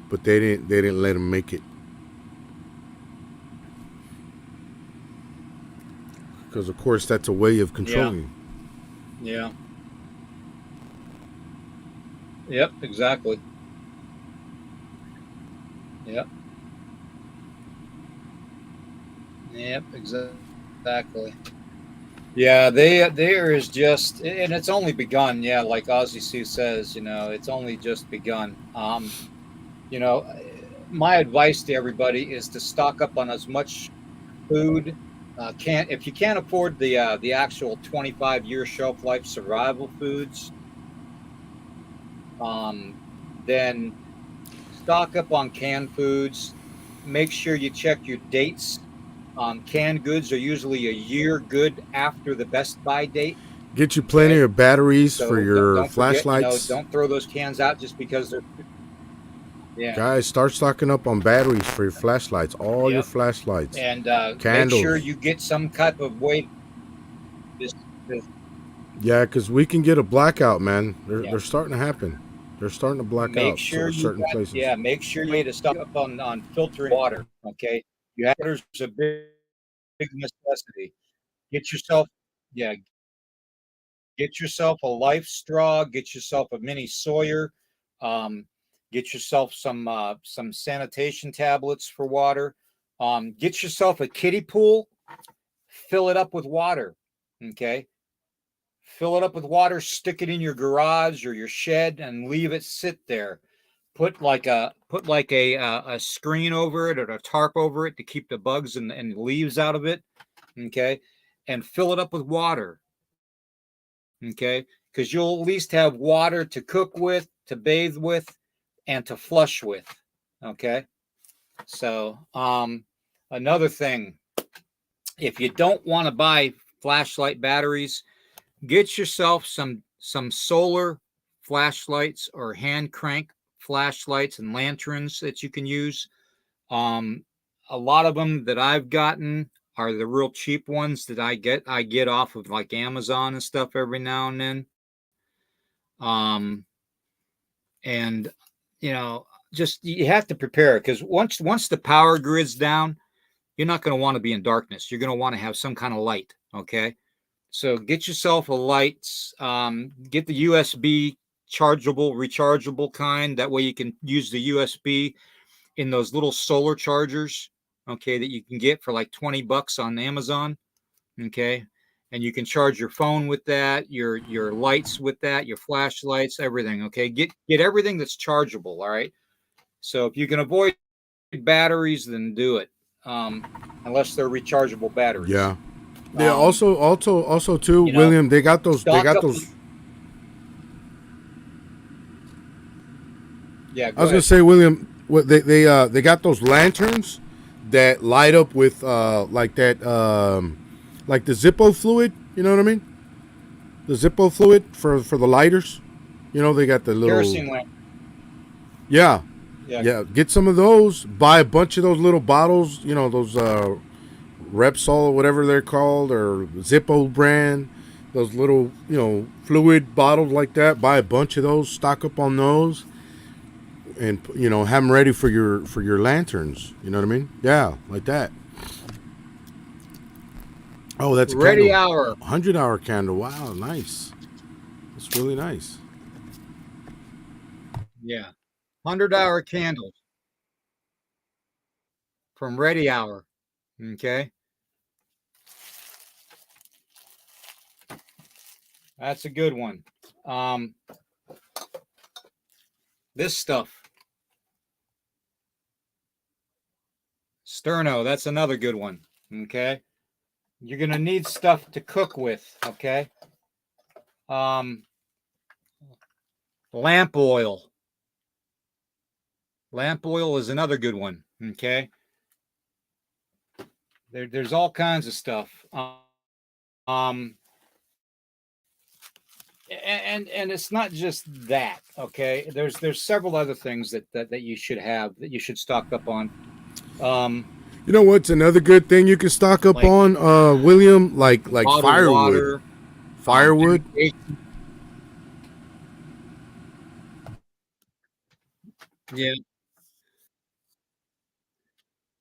but they didn't let them make it because, of course, that's a way of controlling. Yeah. Yep. Exactly. Yep. Yep. Exactly. Yeah, there is just, and it's only begun. Yeah, like Ozzy Sue says, it's only just begun. You know, my advice to everybody is to stock up on as much food. If you can't afford the actual 25-year shelf life survival foods, then stock up on canned foods. Make sure you check your dates. Canned goods are usually a year good after the best buy date. Get you plenty of batteries So for your don't forget, flashlights. don't throw those cans out just because they're. Yeah. Guys, start stocking up on batteries for your flashlights. All your flashlights. And candles. make sure you get some type of way. Yeah, because we can get a blackout, man. They're starting to happen. They're starting to black out certain places. Yeah, make sure you to stock up on filtering water. Okay, water's a big necessity. Get yourself a Life straw. Get yourself a mini Sawyer. Get yourself some sanitation tablets for water. Get yourself a kiddie pool. Fill it up with water. Okay. Fill it up with water, stick it in your garage or your shed, and leave it sit there. Put like a screen over it or a tarp over it to keep the bugs and leaves out of it. Okay. And fill it up with water. Okay. Because you'll at least have water to cook with, to bathe with, and to flush with. Okay. So, another thing, if you don't want to buy flashlight batteries, get yourself some solar flashlights or hand crank flashlights and lanterns that you can use. A lot of them that I've gotten are the real cheap ones that I get off of like Amazon and stuff every now and then. And just you have to prepare, because once the power grid's down, you're not going to want to be in darkness. You're going to want to have some kind of light. Okay. So get yourself a light. Get the USB chargeable, rechargeable kind. That way you can use the USB in those little solar chargers, okay, that you can get for like $20 on Amazon. Okay. and you can charge your phone with that, your lights with that, your flashlights, everything. Okay, get everything that's chargeable. All right. So if you can avoid batteries, then do it. Um, Unless they're rechargeable batteries. Yeah. Yeah. Um, Also too, you know, William. They got those. They stock got up. those. Yeah, I go was gonna ahead. say, William. What they got those lanterns that light up with like that like the Zippo fluid. You know what I mean? The Zippo fluid for the lighters. You know they got the little Kerosene lamp. yeah. Yeah, Yeah, get some of those. Buy a bunch of those little bottles. You know those Repsol or whatever they're called, or Zippo brand. Those little fluid bottles like that. Buy a bunch of those. Stock up on those, and have them ready for your lanterns. You know what I mean? Yeah, like that. Oh, that's a ready candle. hour. 100-hour candle. Wow, nice. That's really nice. Yeah, 100-hour candles from ready hour. Okay, that's a good one. Um, this stuff, Sterno. That's another good one. Okay, you're gonna need stuff to cook with. Okay, um, lamp oil. Lamp oil is another good one. Okay, there's all kinds of stuff. Um, and it's not just that. Okay, there's several other things that you should have, that you should stock up on. Um, You know what's another good thing you can stock up like on, William? Like bottled firewood. water, Firewood. medication. Yeah,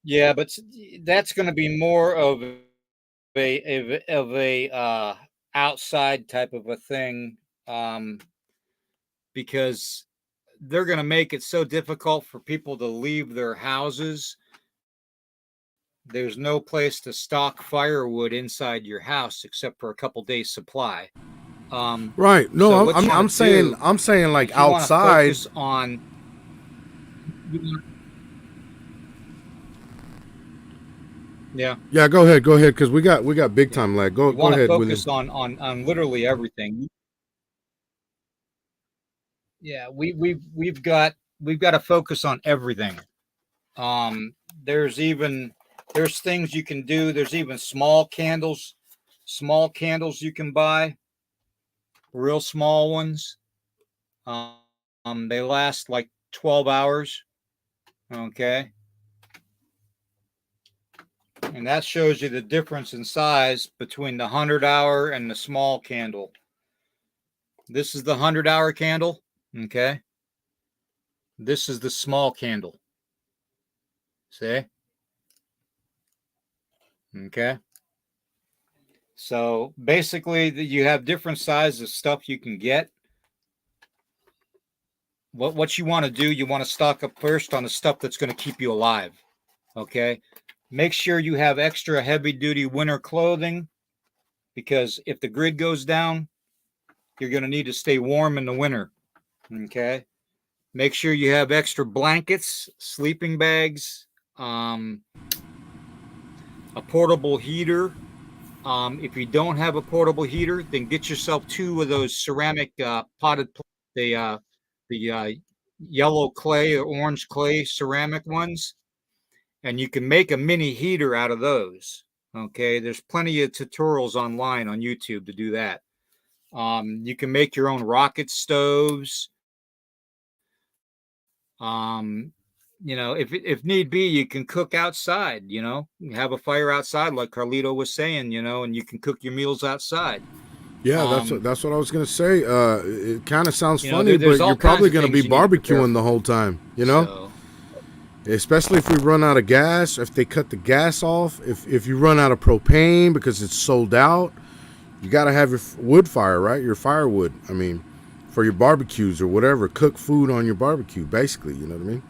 yeah, but that's going to be more of a outside type of a thing, um, because they're going to make it so difficult for people to leave their houses. There's no place to stock firewood inside your house except for a couple days supply. Right. So No, what you want to saying do like is you want to outside. focus on yeah, Yeah, go ahead, because we got big yeah. time lag. You Go want to ahead, William. focus on literally everything. Yeah, we've got to focus on everything. Um, there's even there's things you can do. There's even small candles you can buy, real small ones. They last like 12 hours. Okay. And that shows you the difference in size between the 100-hour and the small candle. This is the 100-hour candle. Okay. This is the small candle. See? Okay. So basically, you have different sizes of stuff you can get. What you want to do, you want to stock up first on the stuff that's going to keep you alive. Okay. Make sure you have extra heavy duty winter clothing, because if the grid goes down, you're going to need to stay warm in the winter. Okay. Make sure you have extra blankets, sleeping bags, um, a portable heater. If you don't have a portable heater, then get yourself two of those ceramic potted, the yellow clay or orange clay ceramic ones, and you can make a mini heater out of those. Okay, there's plenty of tutorials online on YouTube to do that. You can make your own rocket stoves. Um, if need be, you can cook outside. You have a fire outside, like Carlito was saying. And you can cook your meals outside. Yeah, Um, that's what I was gonna say. It kind of sounds funny, there's but you're all kinds probably of gonna things be you need to prepare barbecuing for. the whole time. So Especially if we run out of gas. If they cut the gas off, if you run out of propane because it's sold out, you got to have your wood fire, right? Your firewood. I mean, for your barbecues or whatever, cook food on your barbecue. Basically, you know what I mean?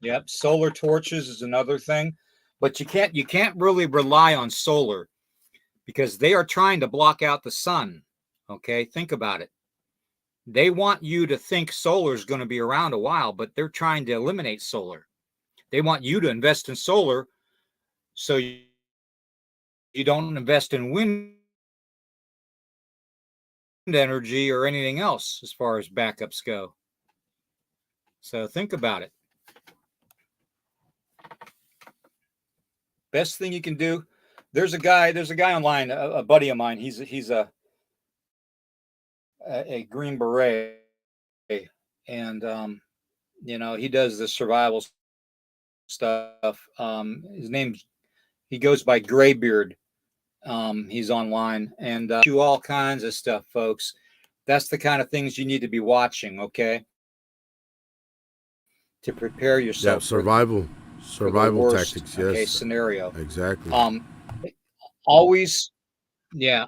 Yep. Solar torches is another thing, but you can't really rely on solar because they are trying to block out the sun. Okay, think about it. They want you to think solar is going to be around a while, but they're trying to eliminate solar. They want you to invest in solar so you don't invest in wind energy or anything else as far as backups go. So think about it. Best thing you can do. There's a guy online, a buddy of mine. He's a Green Beret, and he does the survival stuff. His name's he goes by Graybeard. He's online and do all kinds of stuff, folks. That's the kind of things you need to be watching, okay? To prepare Yeah, yourself for the survival worst, tactics. okay, Yes, scenario. exactly. Always, yeah,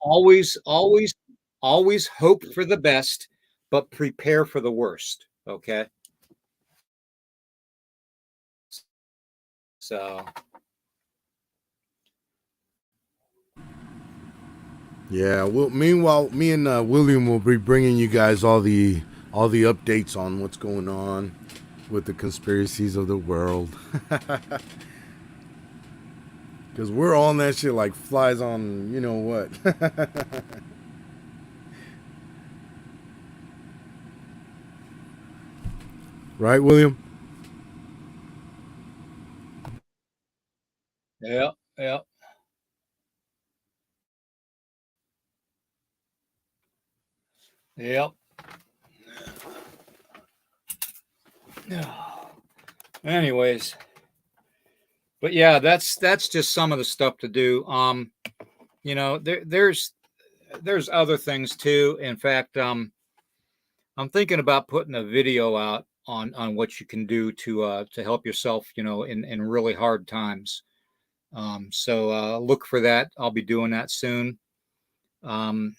always, always, always hope for the best, but prepare for the worst, okay? So, Yeah. Well, meanwhile, me and William will be bringing you guys all the updates on what's going on with the conspiracies of the world. Because we're on that shit like flies on, you know what. Right, William? yeah, yeah, yeah. Anyways, but yeah, that's just some of the stuff to do. There's other things too. In fact, I'm thinking about putting a video out on what you can do to help yourself, in really hard times. So look for that. I'll be doing that soon. Um,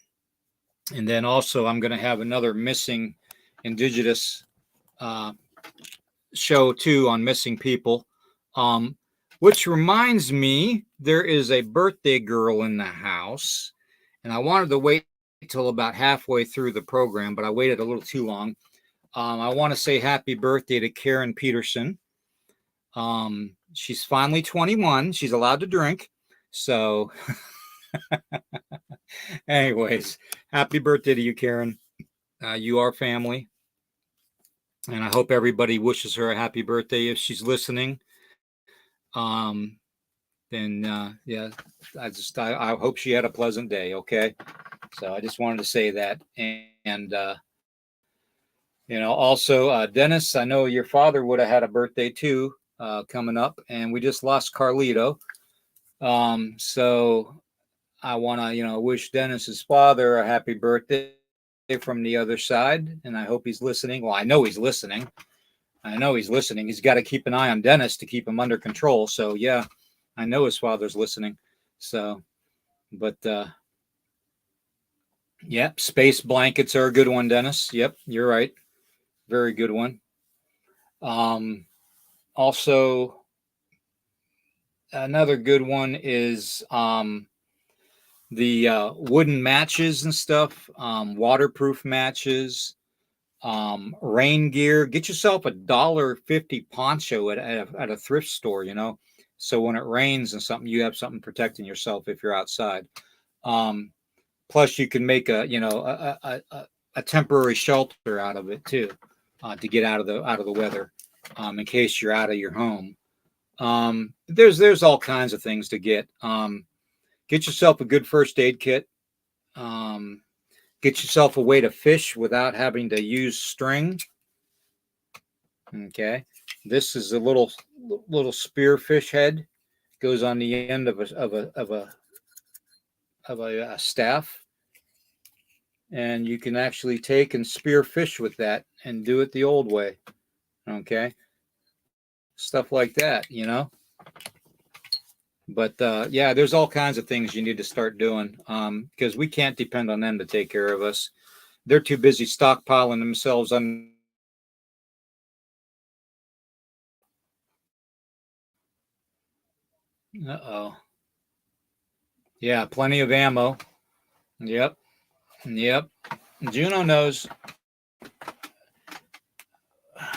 and then also I'm going to have another missing indigenous uh, show too on missing people. Um, which reminds me, there is a birthday girl in the house, and I wanted to wait till about halfway through the program, but I waited a little too long. I want to say happy birthday to Karen Peterson. She's finally 21. She's allowed to drink. So, anyways, happy birthday to you, Karen. You are family. And I hope everybody wishes her a happy birthday if she's listening. Um, then, yeah, I hope she had a pleasant day. Okay. So I just wanted to say that. And also, Dennis, I know your father would have had a birthday too coming up, and we just lost Carlito. So I want to, wish Dennis's father a happy birthday from the other side, and I hope he's listening. Well, I know he's listening. He's got to keep an eye on Dennis to keep him under control. So yeah, I know his father's listening. So, but yep, space blankets are a good one, Dennis. Yep, you're right. Very good one. Um, Also, another good one is the wooden matches and stuff, waterproof matches, rain gear. Get yourself $1.50 poncho at a thrift store, so when it rains and something, you have something protecting yourself if you're outside. Um, Plus, you can make a temporary shelter out of it too, to get out of the weather, in case you're out of your home. There's all kinds of things to get. Get yourself a good first aid kit. Um, get yourself a way to fish without having to use string. Okay, this is a little spear fish head. Goes on the end of a staff, and you can actually take and spear fish with that and do it the old way. Okay, stuff like that. But yeah, there's all kinds of things you need to start doing, because we can't depend on them to take care of us. They're too busy stockpiling themselves Uh-oh. Yeah, plenty of ammo. Yep. Yep. Juno knows.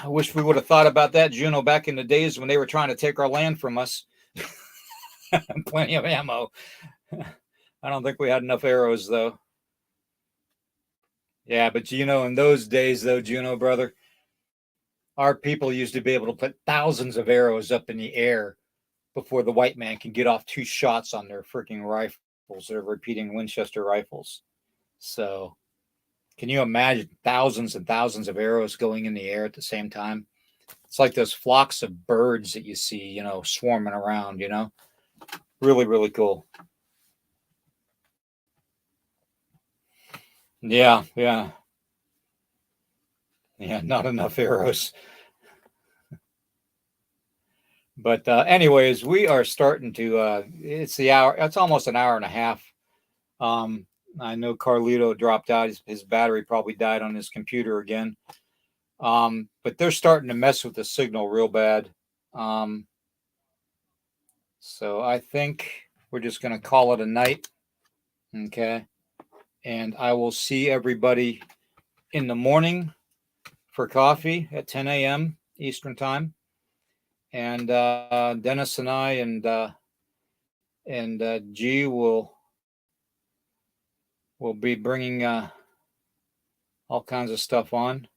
I wish we would have thought about that, Juno, back in the days when they were trying to take our land from us. Plenty of ammo. I don't think we had enough arrows, though. Yeah, but in those days, though, Juno, brother, our people used to be able to put thousands of arrows up in the air before the white man can get off 2 shots on their freaking rifles. They're repeating Winchester rifles. So, can you imagine thousands and thousands of arrows going in the air at the same time? It's like those flocks of birds that you see, swarming around, Really, really cool. Yeah, yeah. Yeah, not enough arrows. But anyways, we are starting to it's the hour, it's almost an hour and a half. Um I know Carlito dropped out. His battery probably died on his computer again. But they're starting to mess with the signal real bad. Um so I think we're just gonna call it a night. Okay. And I will see everybody in the morning for coffee at 10 a.m. Eastern time. And Dennis and I and G will be bringing all kinds of stuff on.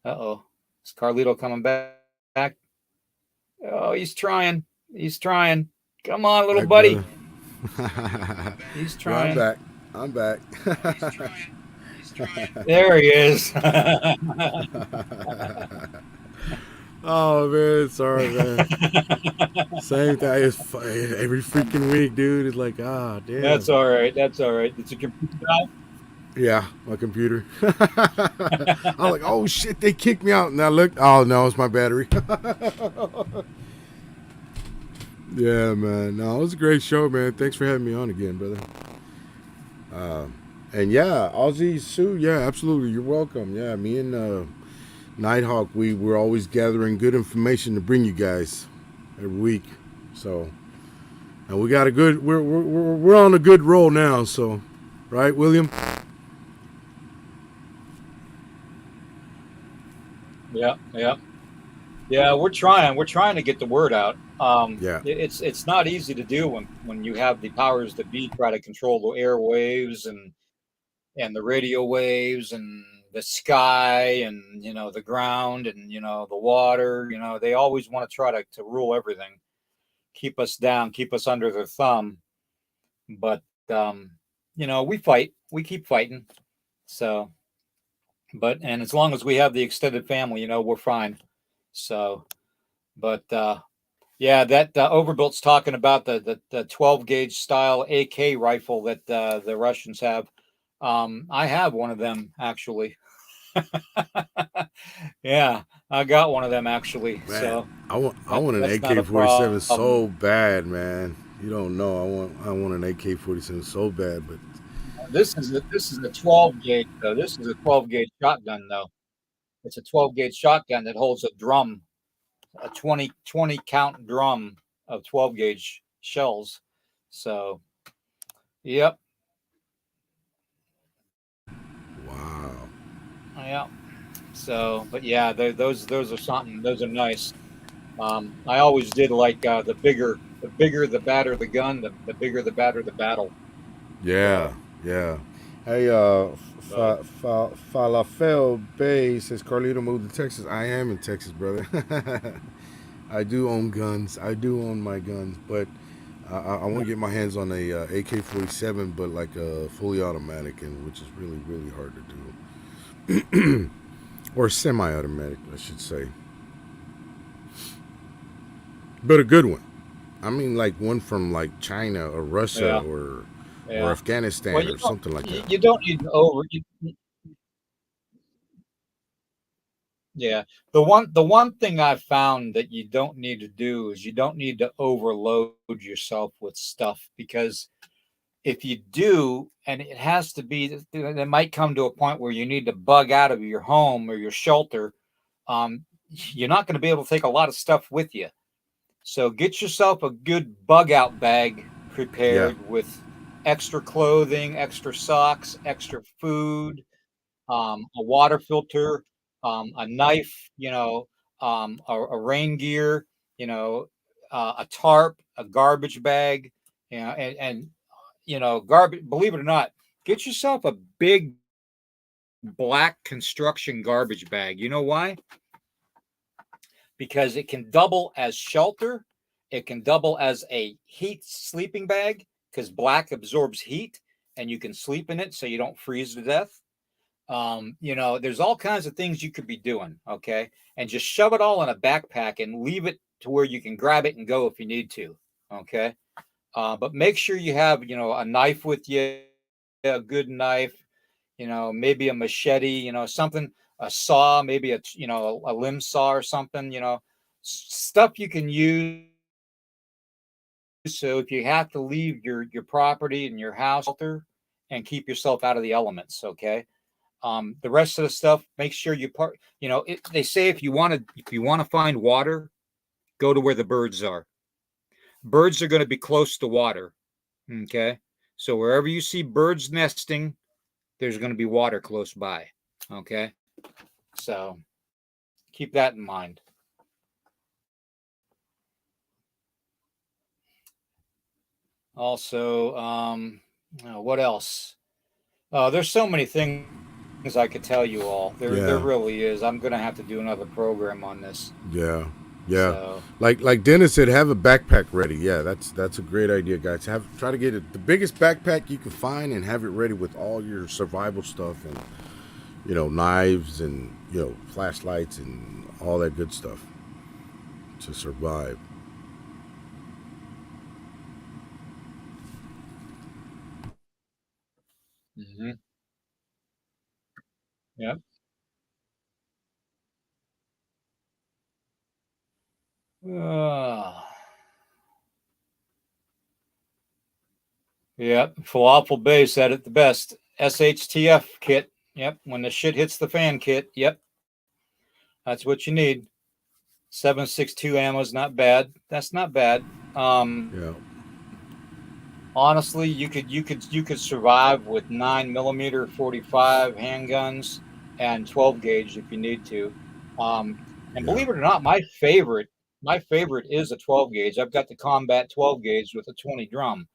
Uh-oh. Is Carlito coming back? Oh, he's trying. He's trying. Come on, little Back, buddy. brother. He's Yeah, I'm trying. back. I'm back. There he is. Oh man, sorry man. Same thing. It's every freaking week, dude. It's like, ah, damn. That's all right. That's all right. It's a computer drive. Yeah, my computer. I'm like, oh shit, they kicked me out. And I looked, oh no, it's my battery. Yeah, man. No, it was a great show, man. Thanks for having me on again, brother. And yeah, Aussie Sue, yeah, absolutely. You're welcome. Yeah, me and Nighthawk, we're always gathering good information to bring you guys every week. So, and we got a good, we're on a good roll now. So, right, William? Yeah, yeah. Yeah, we're trying to get the word out. Yeah. It's not easy to do when you have the powers that be try to control the airwaves and the radio waves and the sky and the ground and the water. They always want to try to rule everything, keep us down, keep us under their thumb. But we keep fighting. So, and as long as we have the extended family, we're fine. So, but yeah, that Overbuilt's talking about the 12 gauge style AK rifle that the Russians have. I have one of them actually. Yeah, I got one of them actually. Man, So I want an AK-47 so bad, man. You don't know. I want an AK-47 so bad, but this is a 12 gauge though. This is a 12 gauge shotgun though. It's a 12 gauge shotgun that holds a drum, a 20 count drum of 12 gauge shells. So, yep. wow. Yeah. So, but yeah, those are something. Those are nice. I always did like the bigger, the badder the gun, the bigger, the badder the battle. Yeah, yeah. Hey, Falafel Bay says Carlito moved to Texas. I am in Texas, brother. I do own guns. I do own my guns, but I want to get my hands on a AK-47, but like a fully automatic, and which is really, really hard to do. Or semi-automatic, I should say. But a good one. I mean, like one from like China or Russia or Afghanistan or something like that. You don't need to over. Yeah, the one thing I've found that you don't need to do is you don't need to overload yourself with stuff, because if you do, and it has to be, it might come to a point where you need to bug out of your home or your shelter. You're not going to be able to take a lot of stuff with you. So get yourself a good bug out bag Yeah. prepared with extra clothing, extra socks, extra food, a water filter, a knife, a rain gear, a tarp, a garbage bag, and garbage. Believe it or not, get yourself a big black construction garbage bag. You know why? Because it can double as shelter. It can double as a heat sleeping bag because black absorbs heat and you can sleep in it so you don't freeze to death. There's all kinds of things you could be doing, okay? And just shove it all in a backpack and leave it to where you can grab it and go if you need to, okay? But make sure you have, a knife with you, a good knife, maybe a machete, something, a saw, maybe a limb saw or something, stuff you can use. So if you have to leave your property and your house and keep yourself out of the elements, okay? The rest of the stuff, make sure you part. They say if you want to find water, go to where the birds are. Birds are going to be close to water. Okay, so wherever you see birds nesting, there's going to be water close by. Okay, so keep that in mind. Also, what else? There's so many things I could tell you all. There Yeah. really is. I'm going to have to do another program on this. Yeah. Yeah. So Like Dennis said, have a backpack ready. Yeah, that's a great idea, guys. Try to get it the biggest backpack you can find and have it ready with all your survival stuff and knives and flashlights and all that good stuff to survive. mhm. Yep. Uh, yep. Falafel Bay said it the best. SHTF kit. Yep. When the shit hits the fan kit. Yep. That's what you need. 7.62 ammo is not bad. That's not bad. Yeah. Honestly, you could survive with 9mm 45 handguns and 12 gauge if you need to. And Yeah. believe it or not, my favorite is a 12 gauge. I've got the combat 12 gauge with a 20 drum.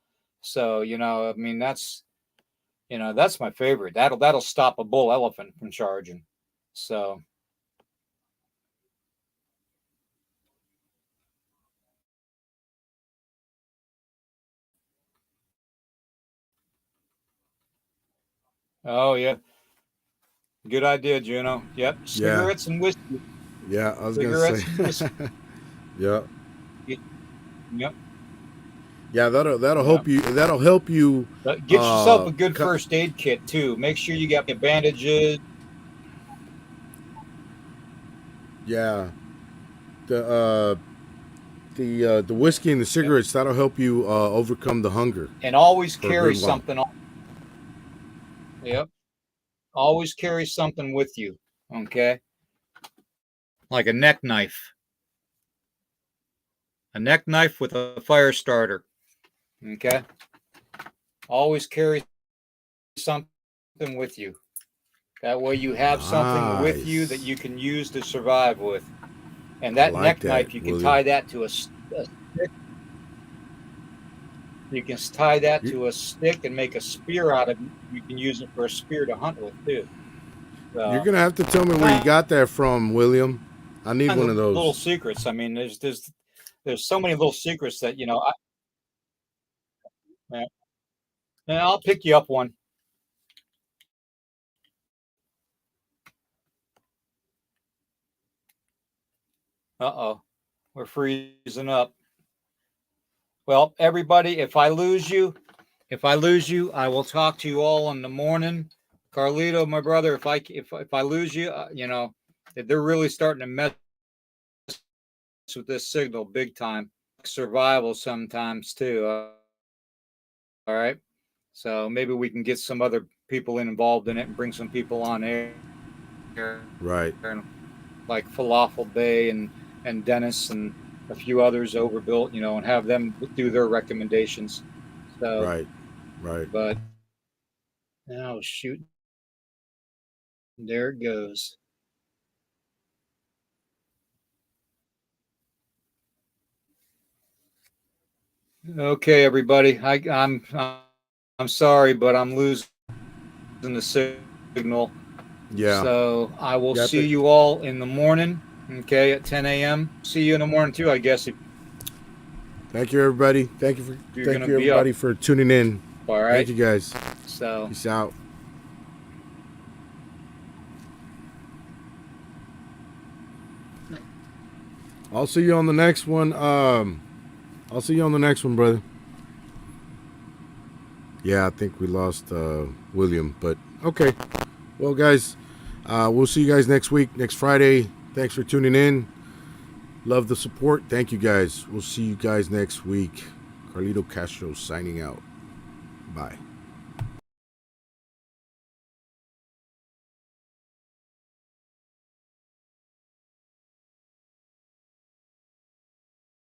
So, I mean that's my favorite. That'll stop a bull elephant from charging. So, oh yeah, good idea, Juno. Yep, Yeah. cigarettes and whiskey. Yeah. I was gonna say. Cigarettes and whiskey. Yeah. Yep, Yeah. That'll yep. help you. That'll help you. But get yourself a good Cut. first aid kit too. Make sure you got your bandages. Yeah. The the whiskey and the Yep. cigarettes that'll help you overcome the hunger And always for a carry good while. something. Yep. Always carry something with you. Okay. Like a neck knife. A neck knife with a fire starter. Okay. Always carry something with you. That way you have something with you that Nice. you can use to survive with. And I that like neck that, knife, you can William. tie that to a stick. You can tie that You, to a stick and make a spear out of it. You can use it for a spear to hunt with too. you're So gonna have to tell me where you got that from, William. I need kinds one of of little those. secrets. I mean, there's so many little secrets that yeah, yeah, I'll pick you up one. Uh-oh, we're freezing up. Well, everybody, if I lose you, I will talk to you all in the morning. Carlito, my brother, if I lose you, they're really starting to mess with this signal big time. Survival sometimes too. All right, so maybe we can get some other people involved in it and bring some people on air, Right. like Falafel Bay and Dennis and a few others overbuilt, and have them do their recommendations. So, Right. but oh shoot, there it goes. Okay, everybody. I'm sorry, but I'm losing the signal. Yeah. So I will Yeah. see you all in the morning. Okay, at 10 a.m. See you in the morning too, I guess, if Thank you, everybody. Thank you're you, gonna be up. everybody, for tuning in. All Thank right. you, guys. So Peace out. I'll see you on the next one. I'll see you on the next one, brother. Yeah, I think we lost William, but okay. Well, guys, we'll see you guys next week, next Friday. Thanks for tuning in. Love the support. Thank you, guys. We'll see you guys next week. Carlito Castro signing out. Bye.